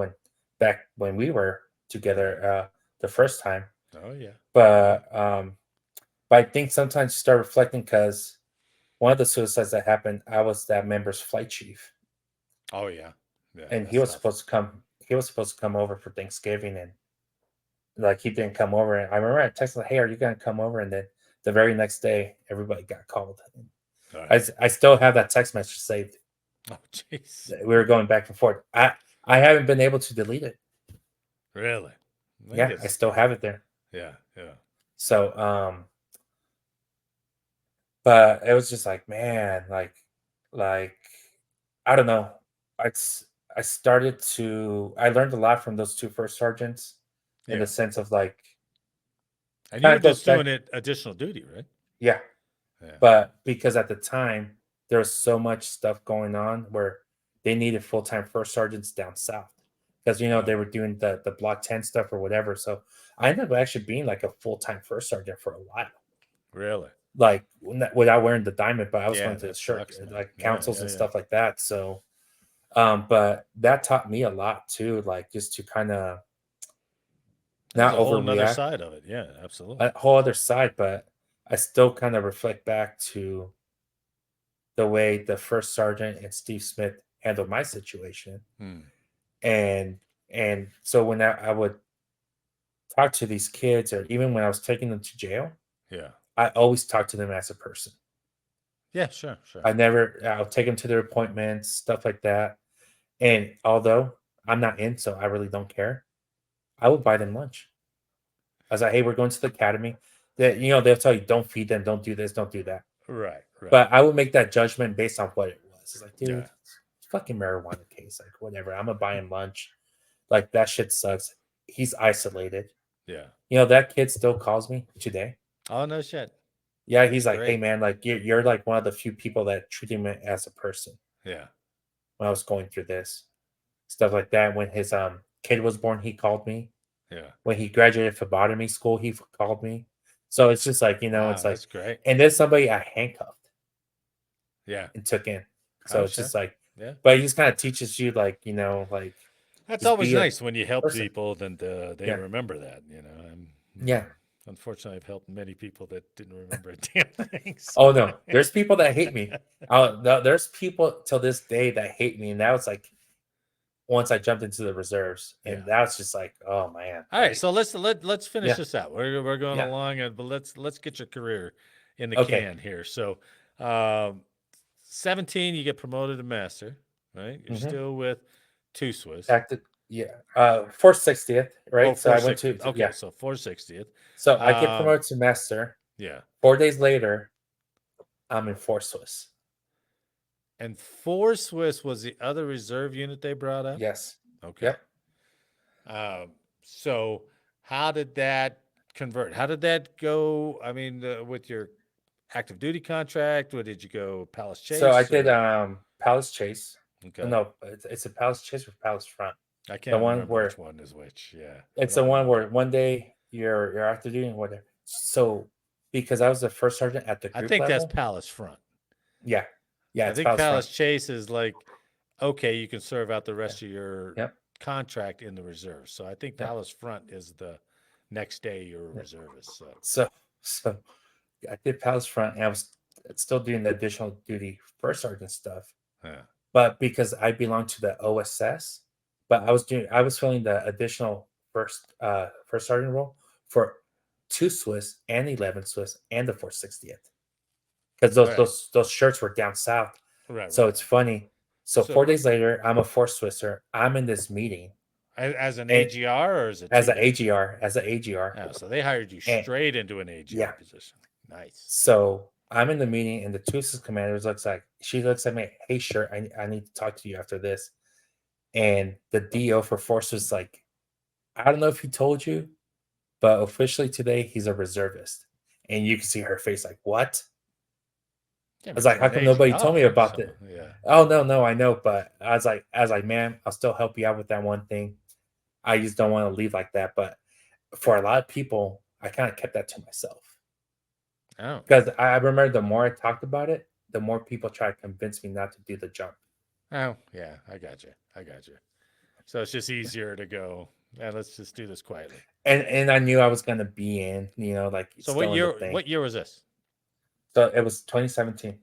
back when we were together the first time. Oh yeah. But I think sometimes you start reflecting because one of the suicides that happened, I was that member's flight chief, Oh yeah. Yeah, and he that's was tough. supposed to come. He was supposed to come over for Thanksgiving, and like he didn't come over. And I remember I texted, "Hey, are you gonna come over?" And then the very next day, everybody got called. Right. I still have that text message saved. Oh jeez. We were going back and forth. I haven't been able to delete it. Really? I Yeah, I guess. still have it there. Yeah, yeah. So but it was just like, man, like I don't know. I started to I learned a lot from those two first sergeants in the Yeah. sense of like And you kind were of goes just back, doing it additional duty, right? yeah. Yeah. But because at the time there was so much stuff going on where they needed full-time first sergeants down south because Oh, they were doing the block 10 stuff or whatever. So I ended up actually being like a full-time first sergeant for a while, really? like without wearing the diamond, but I was Yeah, going to the that shirt sucks, man. like Yeah, councils yeah, and yeah. stuff like that. So but that taught me a lot too, like just to kind of There's not a whole nother overreact, side of it. Yeah, absolutely. a whole other side. But I still kind of reflect back to the way the first sergeant and Steve Smith handled my situation. Hmm. And so when I would talk to these kids, or even when I was taking them to jail, Yeah. I always talk to them as a person. Yeah, sure, sure. I'll take them to their appointments, stuff like that. And although I'm not in, so I really don't care, I would buy them lunch. I was like, hey, we're going to the academy. They'll tell you, don't feed them, don't do this, don't do that. Right, right. But I would make that judgment based on what it was. It's like, dude, Yeah. it's fucking marijuana case. Like, whatever. I'm gonna buy him lunch. Like, that shit sucks. He's isolated. Yeah. That kid still calls me today. Oh no shit. Yeah, he's That's like, hey great. man, like you're like one of the few people that treated me as a person Yeah. when I was going through this. Stuff like that. When his kid was born, he called me. Yeah. When he graduated phlebotomy school, he called me. So it's just like, Wow, it's like, that's great. and there's somebody I handcuffed Yeah. and took in. So Oh it's sure. just like, Yeah. but he just kind of teaches you, like, like That's just always be a nice when you help person. people, then they Yeah. remember that, And Yeah. unfortunately, I've helped many people that didn't remember a damn thing. Oh no, there's people that hate me. There's people till this day that hate me, and that was like once I jumped into the reserves, Yeah. and that was just like, oh man. All right, so let's finish Yeah. this out. We're going Yeah. along, but let's get your career in the Okay. can here. So, 17, you get promoted to master, right? You're Mhm. still with two Swiss. Yeah. 460th, right? Oh, So I went 460th. to Okay, yeah. so 460th. So I get promoted to master. Yeah. 4 days later, I'm in 4 Swiss. And 4 Swiss was the other reserve unit they brought up? Yes. Okay. Yep. So how did that convert? How did that go? I mean, with your active duty contract, or did you go Palace Chase? So I did Palace Chase. Okay. No, it's a Palace Chase or Palace Front. I can't one remember where which one is which. Yeah. it's the one where one day you're active duty and whatever. So because I was the first sergeant at the I group think that's level. Palace Front. Yeah. Yeah, I it's think Palace Palace Front. Chase is like, okay, you can serve out the rest of your Yep. contract in the reserve. So I think Yep. Palace Front is the next day you're a reservist. So I did Palace Front, and I was still doing the additional duty first sergeant stuff. Yeah. but because I belong to the OSS, but I was filling the additional first sergeant role for 2 Swiss and 11 Swiss and the 460th, because Right. those shirts were down south. Right. So Right. it's funny. So So 4 days later, I'm a 4 Swisser. I'm in this meeting as an and AGR or as a as team an leader? AGR, as an AGR, Oh, so they hired you and straight into an AGR yeah. position. Nice. So I'm in the meeting, and the 2 assistant commanders she looks at me, hey, shirt, I need to talk to you after this. And the DO for Force was like, I don't know if he told you, but officially today he's a reservist. And you can see her face like, what? Yeah, I was but like, you're how an come nobody told me AGR. about So this? yeah. Oh no, I know, but I was like, man, I'll still help you out with that one thing. I just don't want to leave like that. But for a lot of people, I kind of kept that to myself. Oh. Because I remember the more I talked about it, the more people tried to convince me not to do the jump. Oh, yeah. I got you. So it's just easier to go. Yeah, let's just do this quietly. And I knew I was gonna be in, like So still in the thing. what year was this? So it was 2017.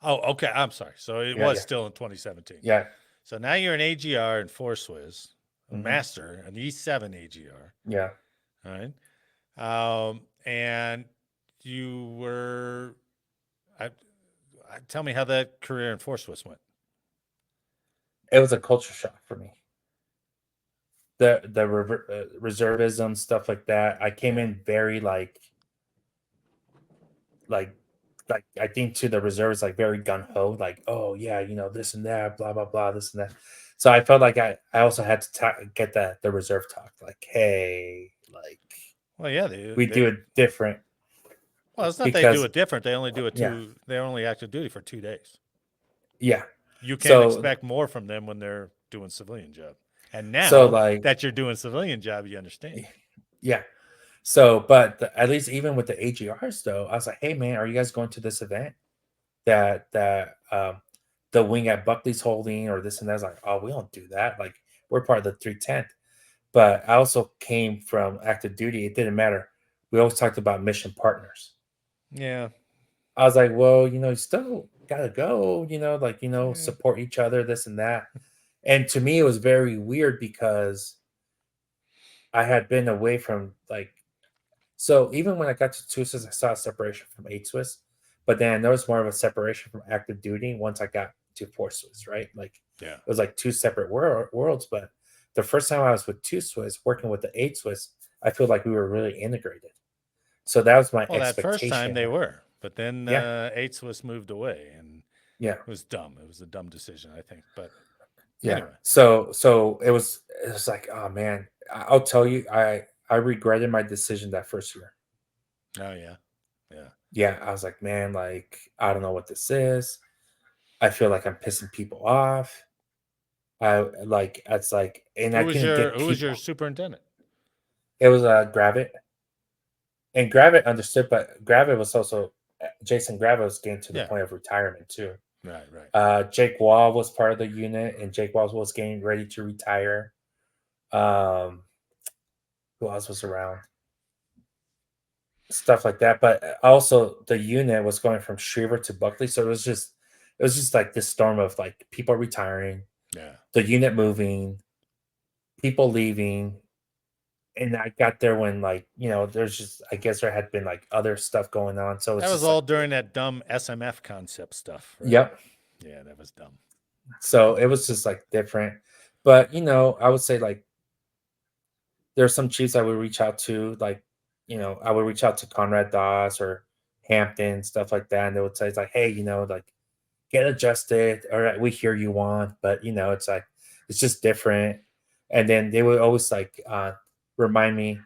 Oh, okay. I'm sorry. So it Yeah, was yeah, still in 2017. yeah. So now you're an AGR in 4 Swiss, a Hmm. master, an E7 AGR. Yeah. All right. And you were, tell me how that career in 4 Swiss went. It was a culture shock for me. The reservism stuff like that. I came in very like I think to the reserves like very gun ho, like, oh yeah, this and that, blah blah blah, this and that. So I felt like I also had to get the reserve talk, like, hey, like Well, yeah, we do it different well, it's not they do because it different. They only do it yeah, they only active duty for 2 days. yeah. You can't So expect more from them when they're doing civilian job. And so now like that you're doing civilian job, you understand. yeah. So, but at least even with the AGRs though, I was like, hey man, are you guys going to this event that the wing at Buckley's holding or this and that? I was like, oh, we don't do that. Like we're part of the 310th. But I also came from active duty. It didn't matter. We always talked about mission partners. Yeah. I was like, well, you still gotta go, Yeah. support each other, this and that. And to me, it was very weird because I had been away from so even when I got to 2 Swiss, I saw a separation from 8 Swiss, but then there was more of a separation from active duty once I got to 4 Swiss, right? Like Yeah. it was like two separate worlds. But the first time I was with 2 Swiss, working with the 8 Swiss, I feel like we were really integrated. So that was my Well, that first time expectation. they were, but then Yeah, 8 Swiss moved away, and yeah, it was dumb. It was a dumb decision, I think. But yeah. anyway, So it was like, oh man, I'll tell you, I regretted my decision that first year. oh yeah, yeah. Yeah, I was like, man, like I don't know what this is. I feel like I'm pissing people off. It's like, and I couldn't get Who was people. your superintendent? It was Gravit, and Gravit understood, but Gravit was also Jason Gravit was getting to the Yeah. point of retirement too. Right, right. Jake Wall was part of the unit, and Jake Wall was getting ready to retire. Um, who else was around? Stuff like that, but also the unit was going from Schriever to Buckley, so it was just like this storm of like people retiring, Yeah. the unit moving, people leaving, and I got there when there's just I guess there had been like other stuff going on, so it's That was just all like during that dumb SMF concept stuff, right? yep. Yeah, that was dumb. So it was just like different, but I would say like there's some chiefs I would reach out to, like I would reach out to Conrad Doss or Hampton, stuff like that, and they would say it's like, hey, like get adjusted. All right, we hear you want, but it's like it's just different. And then they would always remind me,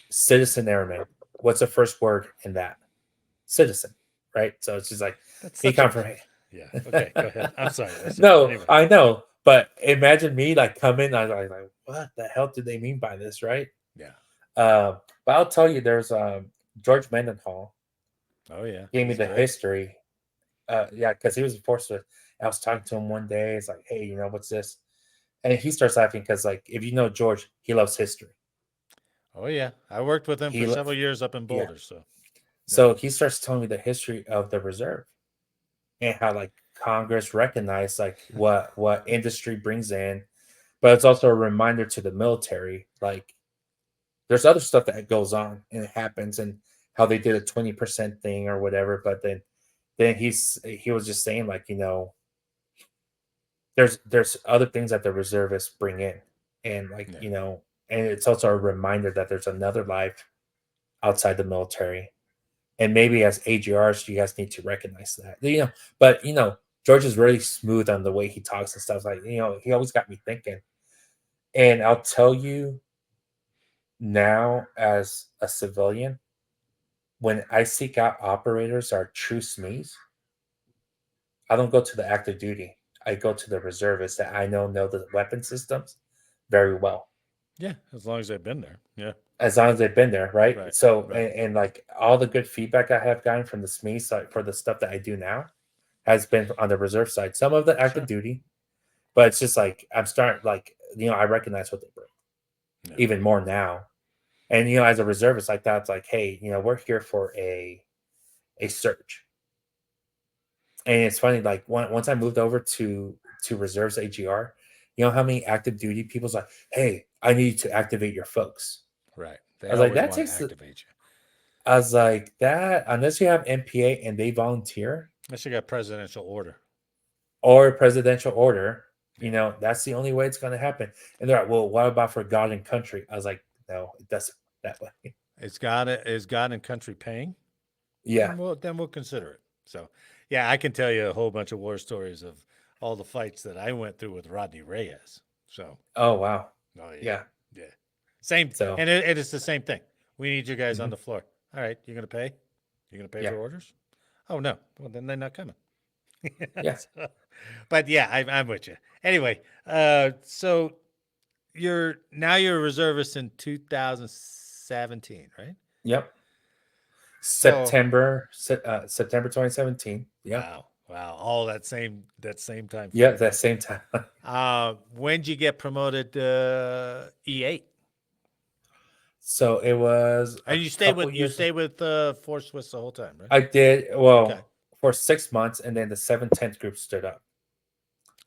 citizen airman. What's the first word in that? Citizen, right? So it's just like That's he such a come from yeah. Okay, go ahead. I'm sorry. no, Anyway. I know, but imagine me like coming. I was like, what the hell did they mean by this, right? Yeah. But I'll tell you, there's George Mendenhall Oh yeah. gave me He's the great. history. Yeah, because he was a force with. I was talking to him one day. It's like, hey, what's this? And he starts laughing because, like, if you know George, he loves history. Oh yeah. I worked with him He, for several years up in yeah. Boulder, so So he starts telling me the history of the reserve and how, like, Congress recognize like what industry brings in, but it's also a reminder to the military, like there's other stuff that goes on and it happens, and how they did a 20% thing or whatever. But then he was just saying like, there's other things that the reservists bring in, and like and it's also a reminder that there's another life outside the military, and maybe as AGRs you guys need to recognize that, but George is really smooth on the way he talks and stuff, like he always got me thinking. And I'll tell you now, as a civilian, when I seek out operators or true SMEs, I don't go to the active duty. I go to the reservists that I know the weapon systems very well. Yeah, as long as they've been there. Yeah. As long as they've been there, right? Right. So, right. And like all the good feedback I have gotten from the SMEs for the stuff that I do now has been on the reserve side. Some of the active duty, but it's just like I'm starting, like, I recognize what they bring even more now. And as a reservist, like that's like, hey, we're here for a surge. And it's funny, like once I moved over to reserves AGR, how many active duty people's like, hey, I need to activate your folks. Right. I was like, that takes activate you. I was like, that, unless you have MPA and they volunteer, unless you got presidential order or presidential order, that's the only way it's going to happen. And they're like, well, what about for God and country? I was like, no, it doesn't that way. Is God and country paying? Yeah. Then we'll consider it. So, yeah, I can tell you a whole bunch of war stories of all the fights that I went through with Rodney Reyes. So. Oh, wow. Oh, Yeah. Yeah. Same. So, and it is the same thing. We need you guys on the floor. All right. You're going to pay? You're going to pay for orders? Oh, no. Well, then they're not coming. Yes. But yeah, I'm with you. Anyway, so you're a reservist in 2017, right? Yep. September 2017. Yeah. Wow. All that same time. Yeah, that same time. When did you get promoted to E8? So it was. And you stayed with Force Swiss the whole time, right? I did. Well, for 6 months, and then the 710th group stood up.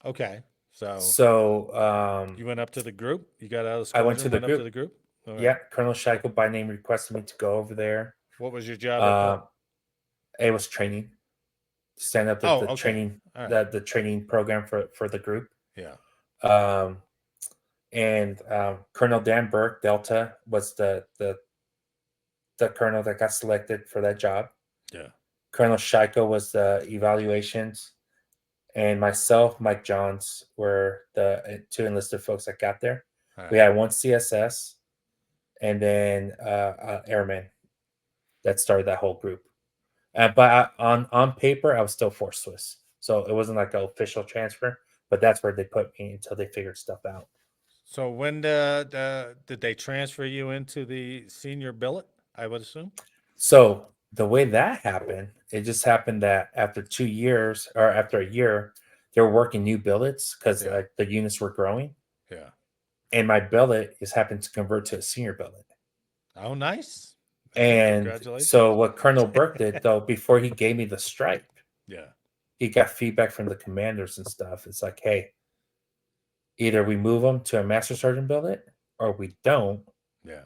Okay. So you went up to the group? You got out of the squadron? I went to the group. Up to the group? Right. Yeah, Colonel Scheiko by name requested me to go over there. What was your job? It was training. Stand up the training, the training program for the group. Yeah. And Colonel Dan Burke, Delta, was the colonel that got selected for that job. Yeah. Colonel Scheiko was the evaluations, and myself, Mike Johns, were the two enlisted folks that got there. Right. We had one CSS, and then airman that started that whole group. But on paper, I was still Force Swiss, so it wasn't like an official transfer. But that's where they put me until they figured stuff out. So when did they transfer you into the senior billet, I would assume? So the way that happened, it just happened that after 2 years, or after a year, they were working new billets because the units were growing. Yeah. And my billet is happened to convert to a senior billet. Oh, nice. And so what Colonel Burke did, though, before he gave me the stripe, he got feedback from the commanders and stuff. It's like, hey, either we move him to a master sergeant billet or we don't. Yeah.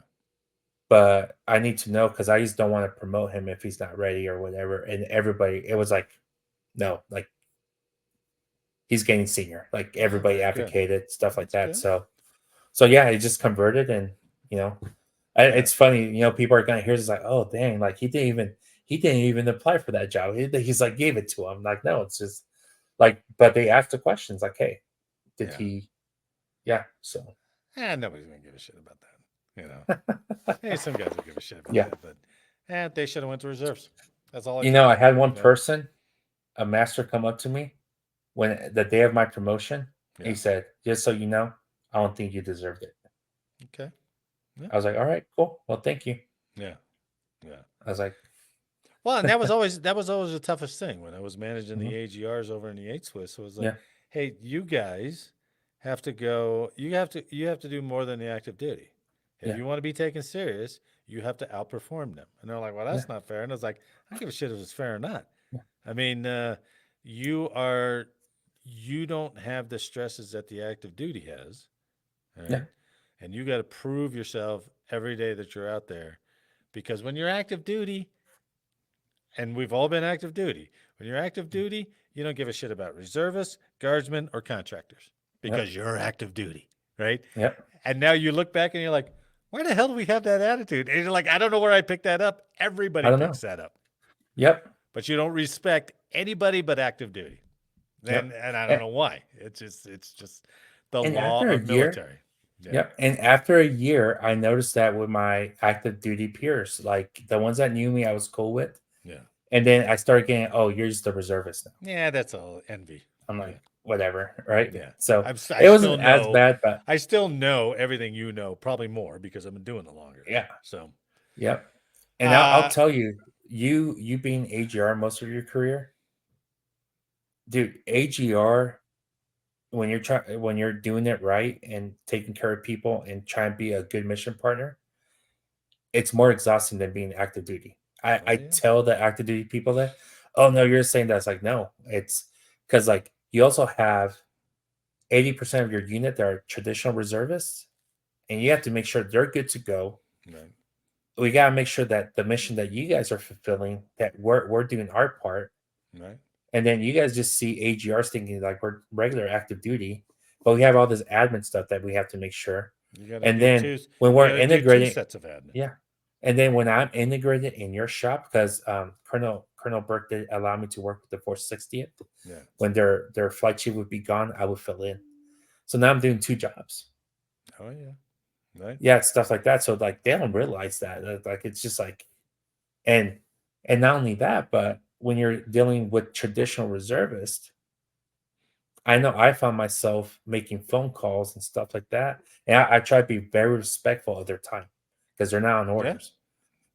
But I need to know, because I just don't want to promote him if he's not ready or whatever. And everybody, it was like, no, like he's getting senior. Like everybody advocated stuff like that. Good. So yeah, he just converted, and it's funny. People are gonna hear this like, oh dang, like he didn't even apply for that job. He's like gave it to him. Like no, it's just like, but they asked the questions like, hey, did he? Yeah. So. Nobody's gonna give a shit about that. Hey, some guys will give a shit about that, but they should have went to reserves. That's all. I had one person, a master, come up to me when the day of my promotion. He said, "Just so you know, I don't think you deserved it." Okay. Yeah. I was like, "All right, cool. Well, thank you." Yeah. I was like, well, and that was always the toughest thing when I was managing the AGRs over in the 8 Swiss. It was like, hey, you guys have to go. You have to do more than the active duty. If you want to be taken serious, you have to outperform them. And they're like, well, that's not fair. And I was like, I don't give a shit if it's fair or not. I mean, you don't have the stresses that the active duty has, right? Yeah. And you got to prove yourself every day that you're out there, because when you're active duty, and we've all been active duty, when you're active duty, you don't give a shit about reservists, guardsmen, or contractors because you're active duty, right? Yep. And now you look back and you're like, why the hell do we have that attitude? And you're like, I don't know where I picked that up. Everybody I don't picks know. that up. Yep. But you don't respect anybody but active duty. And I don't know why. It's just the law of military. Yeah. Yep. And after a year, I noticed that with my active duty peers, like the ones that knew me, I was cool with. Yeah. And then I started getting, oh, you're just the reservist now. Yeah, that's all envy. I'm like, whatever, right? Yeah. So I it wasn't as bad, but I still know everything you know, probably more because I've been doing it longer. Yeah. So. Yep. And I'll tell you, you being AGR most of your career, dude, AGR, when you're doing it right and taking care of people and trying to be a good mission partner, it's more exhausting than being active duty. I tell the active duty people that, oh no, you're saying that. It's like, no, it's because like you also have 80% of your unit that are traditional reservists, and you have to make sure they're good to go. Right. We got to make sure that the mission that you guys are fulfilling, that we're doing our part. Right. And then you guys just see AGRs thinking like we're regular active duty, but we have all this admin stuff that we have to make sure. And then when we're integrating, sets of admin. Yeah. And then when I'm integrated in your shop, because Colonel Burke did allow me to work with the 460th. Yeah. When their flight chief would be gone, I would fill in. So now I'm doing 2 jobs. Oh yeah. Right. Yeah, stuff like that. So like they don't realize that. Like it's just like, and not only that, but when you're dealing with traditional reservists, I know I found myself making phone calls and stuff like that. And I try to be very respectful of their time because they're not on orders.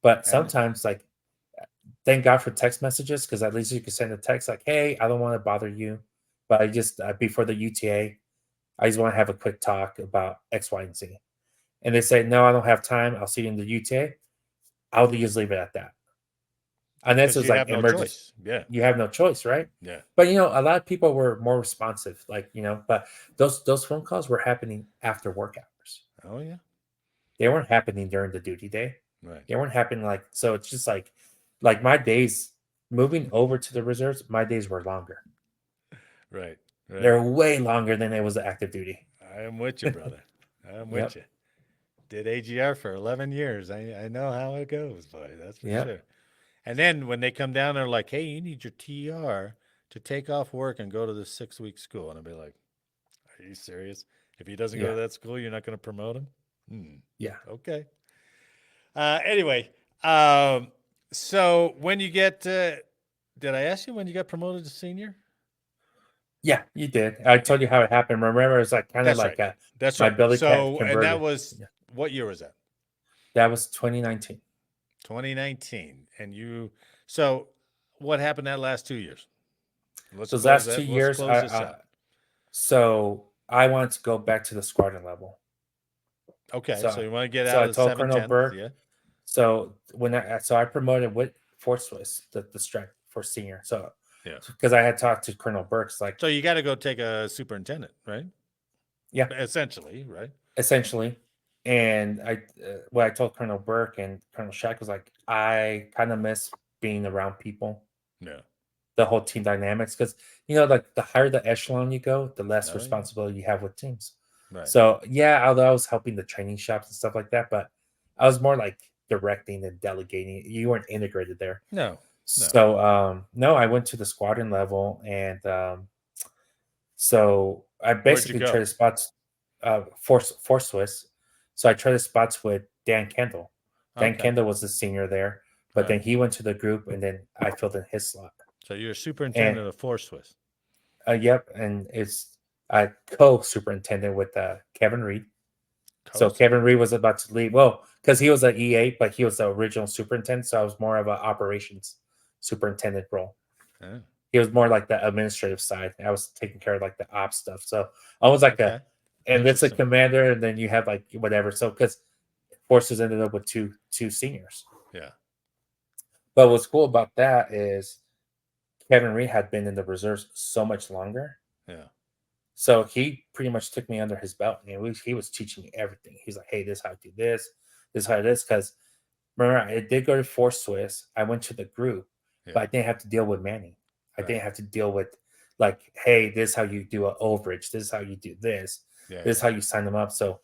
But sometimes, like, thank God for text messages, because at least you can send a text like, hey, I don't want to bother you, but I just, before the UTA, I just want to have a quick talk about X, Y, and Z. And they say, no, I don't have time. I'll see you in the UTA. I'll just leave it at that. And this is like emergency. Yeah. You have no choice, right? Yeah. But, a lot of people were more responsive, like, but those phone calls were happening after work hours. Oh, yeah. They weren't happening during the duty day. Right. They weren't happening so it's just like my days moving over to the reserves, my days were longer. Right. They're way longer than it was active duty. I am with you, brother. I'm with you. Did AGR for 11 years. I know how it goes, boy. That's for sure. And then when they come down, they're like, hey, you need your TR to take off work and go to the 6-week school. And I'll be like, are you serious? If he doesn't go to that school, you're not going to promote him? Yeah. Okay. Anyway, so when you get, did I ask you when you got promoted to senior? Yeah, you did. I told you how it happened. Remember, it was like kind of like that's my right. belly So, cat and that was, what year was that? That was 2019. 2019. And so what happened that last 2 years? Those last 2 years, so I wanted to go back to the squadron level. Okay, so you want to get out of the 710th? So I told Colonel Burke. So I promoted with Fort Swiss, the strength for senior. So because I had talked to Colonel Burke, like, so you got to go take a superintendent, right? Yeah, essentially, right? Essentially, and what I told Colonel Burke and Colonel Shack was like, I kind of miss being around people. Yeah. The whole team dynamics, because like the higher the echelon you go, the less responsibility you have with teams. Right. So although I was helping the training shops and stuff like that, but I was more like directing and delegating. You weren't integrated there. No. So no, I went to the squadron level, and so I basically traded spots for Swiss. So I traded spots with Dan Kendall. Dan Kendall was the senior there, but then he went to the group, and then I filled in his slot. So you're a superintendent of Fort Swiss. Yep, and it's co-superintendent with Kevin Reed. So Kevin Reed was about to leave. Well, because he was an EA, but he was the original superintendent. So I was more of an operations superintendent role. Oh. He was more like the administrative side. I was taking care of like the ops stuff. So I was like and it's a commander, and then you have like whatever. So because Forces ended up with two seniors. Yeah. But what's cool about that is Kevin Reed had been in the reserves so much longer. Yeah. So he pretty much took me under his belt, and he was teaching me everything. He's like, "Hey, this is how I do this. This is how it is." Because remember, I did go to Force Swiss. I went to the group, Yeah. but I didn't have to deal with Manning. I Right. didn't have to deal with like, "Hey, this is how you do an overage. This is how you do this. Yeah. This is how you sign them up." So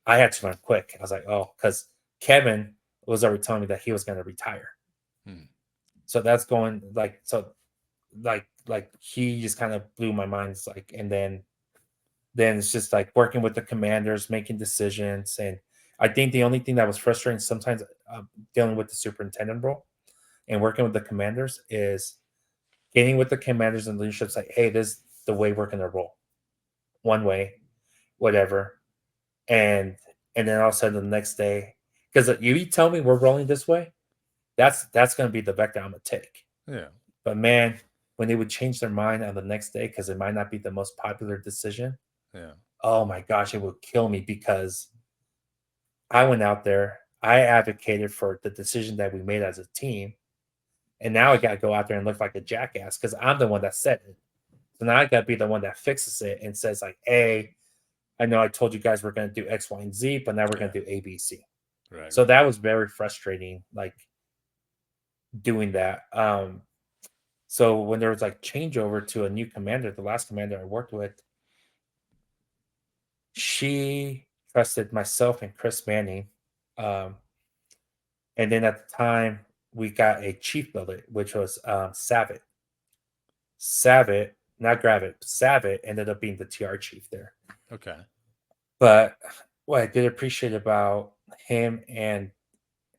I had to learn quick. I was like, "Oh," because Kevin was already telling me that he was going to retire. Hmm. So that's going like he just kind of blew my mind. It's like, and then it's just like working with the commanders, making decisions. And I think the only thing that was frustrating sometimes dealing with the superintendent role and working with the commanders is getting with the commanders and leadership, like, hey, this is the way we're going to roll, one way, whatever. And then all of a sudden the next day, because you tell me we're rolling this way, that's going to be the vector I'm going to take. Yeah. But man, when they would change their mind on the next day because it might not be the most popular decision, Yeah. oh my gosh, it would kill me because I went out there, I advocated for the decision that we made as a team, and now I got to go out there and look like a jackass because I'm the one that said it. So now I got to be the one that fixes it and says like, "Hey, I know I told you guys we're going to do X, Y, and Z, but now we're going to do A, B, C." Right. So that was very frustrating, like doing that. So when there was like changeover to a new commander, the last commander I worked with, she trusted myself and Chris Manning. Um, and then at the time, we got a chief billet, which was Savitt. Savitt, not Gravit, Savitt ended up being the TR chief there. Okay. But what I did appreciate about him and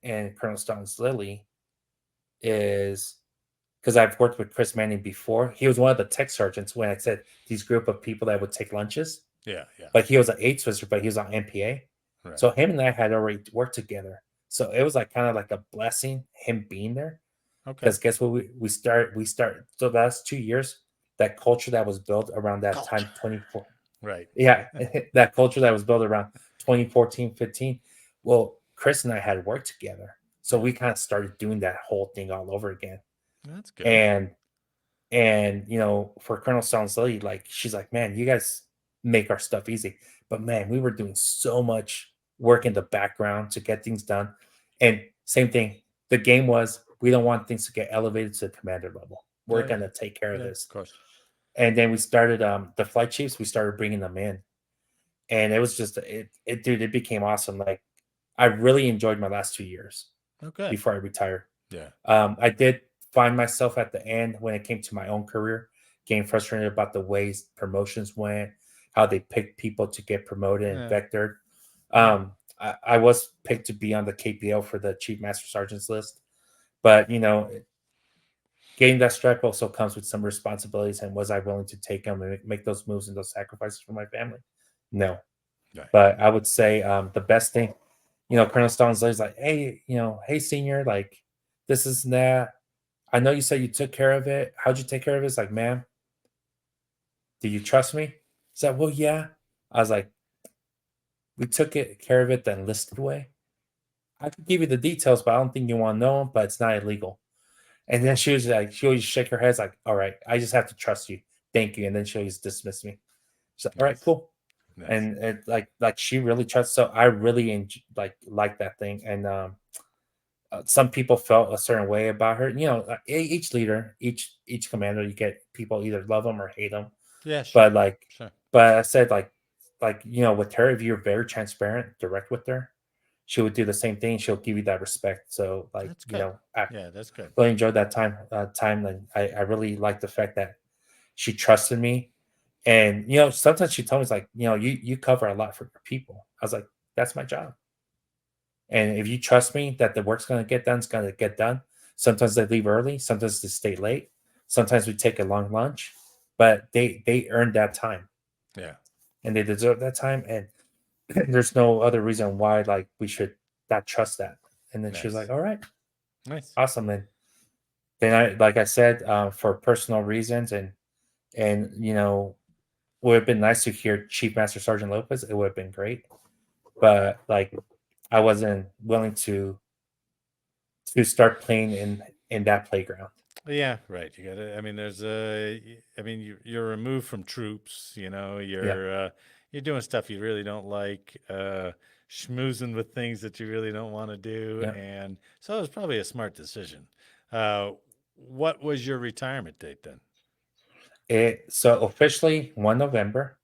Colonel Stone's Lily is because I've worked with Chris Manning before. He was one of the tech sergeants when I said these group of people that would take lunches. Yeah. Yeah. But he was an 8 Swisser, but he was on MPA. Right. So him and I had already worked together. So it was like kind of like a blessing, him being there. Okay. Because guess what? We start so the last 2 years, that culture that was built around that time, 24. Right. Yeah, that culture that was built around 2014, 15. Well, Chris and I had worked together. So we kind of started doing that whole thing all over again. That's good. And you know, for Colonel Stone's Lily, like she's like, man, you guys make our stuff easy. But man, we were doing so much work in the background to get things done. And same thing, the game was we don't want things to get elevated to the commander level. We're gonna take care of this. Of course. And then we started the flight chiefs. We started bringing them in, and it was just dude. It became awesome. Like I really enjoyed my last 2 years Okay. before I retired. Yeah. I did find myself at the end when it came to my own career, getting frustrated about the ways promotions went, how they picked people to get promoted and vectored. I was picked to be on the KPO for the Chief Master Sergeant's list, but you know, getting that stripe also comes with some responsibilities. And was I willing to take them and make those moves and those sacrifices for my family? No. Right. But I would say the best thing, you know, Colonel Stone's like, hey, you know, hey, senior, like this is that. I know you said you took care of it. How'd you take care of it? It's like, ma'am, do you trust me? He said, well, yeah. I was like, we took care of it the enlisted way. I could give you the details, but I don't think you want to know them, but it's not illegal. And then she was like, she always shake her head, like, all right, I just have to trust you. Thank you. And then she always dismiss me. She's like, all right, cool. Nice. And it, like she really trusts. So I really like that thing. And some people felt a certain way about her. You know, each leader, each commander, you get people either love them or hate them. Yeah, sure. But but I said like you know, with her, if you're very transparent, direct with her, she would do the same thing. She'll give you that respect. So like you know, that's good. Really enjoyed that time. And I really like the fact that she trusted me. And you know, sometimes she told me, it's like, you know, you cover a lot for your people. I was like, that's my job. And if you trust me that the work's going to get done, it's going to get done. Sometimes they leave early. Sometimes they stay late. Sometimes we take a long lunch, but they earned that time. Yeah. And they deserve that time. And there's no other reason why, like, we should not trust that. And then she was like, all right. Nice. Awesome. And then like I said, for personal reasons and, you know, would have been nice to hear Chief Master Sergeant Lopez. It would have been great. But like, I wasn't willing to start playing in that playground. Yeah, right. You got to. I mean, you're removed from troops. Yeah, You're doing stuff you really don't like, schmoozing with things that you really don't want to do, yeah. and so it was probably a smart decision. Uh, what was your retirement date then? So officially 1 November,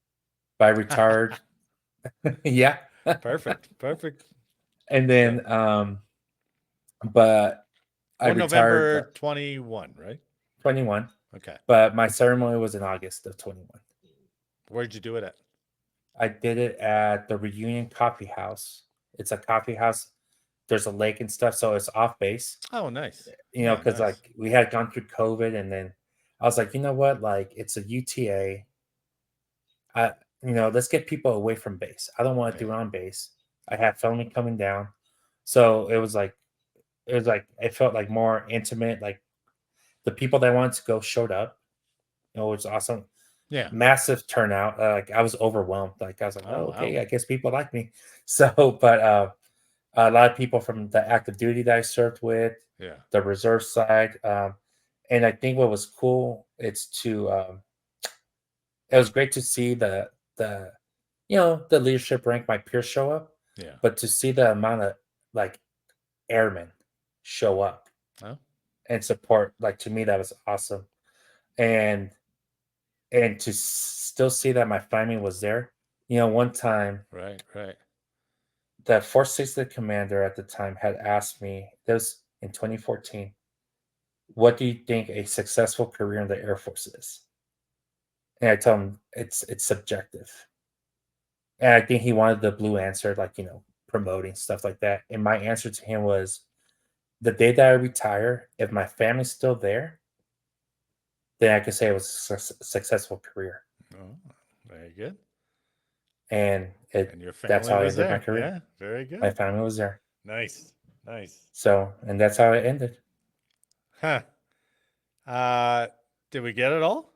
but I retired. Yeah. Perfect, perfect. And So, then but I or retired November 21, right? 21, Okay. but my ceremony was in August of 21. Where'd you do it at? I did it at the Reunion Coffee House. It's a coffee house. There's a lake and stuff, so it's off base. Oh, nice. Oh, Because nice. like we had gone through COVID, and then I was like, you know what, like it's a UTA. I, let's get people away from base. I don't want to do Yeah. it on base. I have family coming down, so it was like it felt like more intimate. Like the people that wanted to go showed up. It was awesome. Yeah. Massive turnout. Like I was overwhelmed. Like I was like, Oh, oh, wow. okay, I guess people like me. So, but a lot of people from the active duty that I served with, Yeah. the reserve side, and I think what was cool, it was great to see the leadership rank, my peers show up, Yeah. but to see the amount of like airmen show up Oh, and support, like to me that was awesome, and to still see that my family was there. One time right, right. the 460 commander at the time had asked me, this in 2014, what do you think a successful career in the Air Force is? And I told him it's subjective. And I think he wanted the blue answer, like, promoting stuff like that. And my answer to him was, the day that I retire, if my family's still there, then I could say it was a successful career. Oh, very good. And And your that's family how I was ended my there. career. Yeah, very My good. family was there. Nice, nice. So, and that's how it ended. Huh. Did we get it all?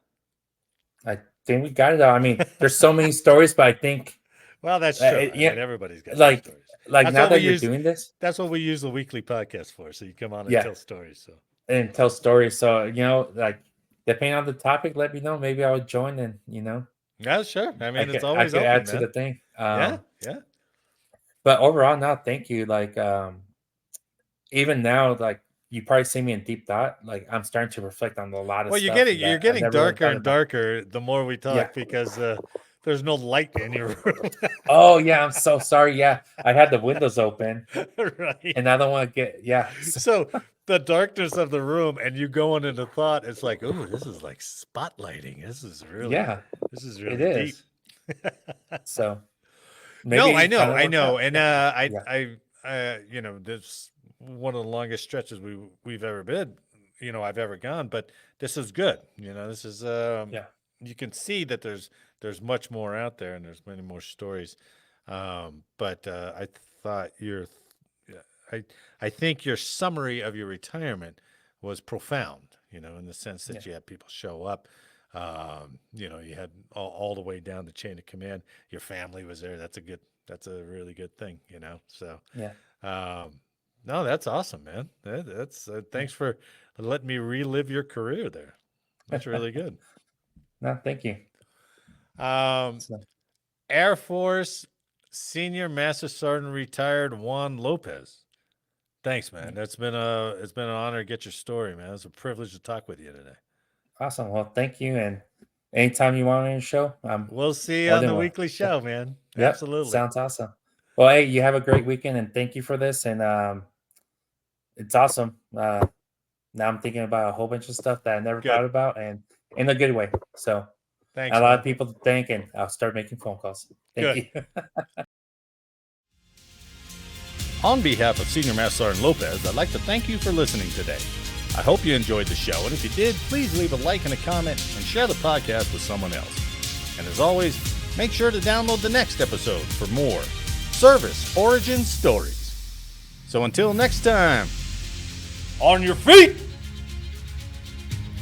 I think we got it all. I mean, there's so many stories, but I think, Well, that's true. I yeah, mean, everybody's got some like, stories. like That's now what we that you're use. doing this, That's what we use the weekly podcast for. So you come on and yeah, tell stories. So and tell stories. So, like, depending on the topic, let me know. Maybe I would join, and yeah, sure. I I mean, it's could I always could open, add to the man. thing. Yeah, yeah. But overall, now, thank you. Like, even now, like you probably see me in deep thought. Like I'm starting to reflect on a lot of Well, stuff you're that I getting never really darker thought and about. darker the more we Yeah. talk because there's no light in your room. Oh yeah, I'm so sorry. Yeah, I had the windows open, Right. and I don't want to get. Yeah. So the darkness of the room and you going into thought, it's like, oh, this is like spotlighting. This is really It deep. is. So No, maybe I it know, kinda I worked know, out. and Yeah. this one of the longest stretches we've ever been, I've ever gone, but this is good. This is Yeah. you can see that there's much more out there and there's many more stories. But I thought I think your summary of your retirement was profound, in the sense that Yeah. you had people show up. You had all the way down the chain of command. Your family was there. That's a really good thing, So, Yeah. no, that's awesome, man. That's thanks for letting me relive your career there. That's really good. No, thank you. So, Air Force Senior Master Sergeant retired Juan Lopez. Thanks, man. It's been an honor to get your story, man. It's a privilege to talk with you today. awesome. Well, thank you. And anytime you want on your show, We'll see you more on than the well. weekly show, man. Yep. Absolutely. Sounds awesome. Well, hey, you have a great weekend, and thank you for this. And it's awesome. Now I'm thinking about a whole bunch of stuff that I never Good. thought about, and in a good way. So Thanks, a lot man. of people to thank, and I'll start making phone calls. Thank you. On behalf of Senior Master Sergeant Lopez, I'd like to thank you for listening today. I hope you enjoyed the show, and if you did, please leave a like and a comment and share the podcast with someone else. And as always, make sure to download the next episode for more service origin stories. So until next time, on your feet,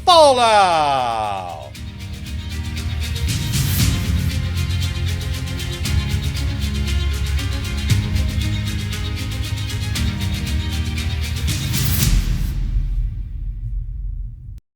fall out!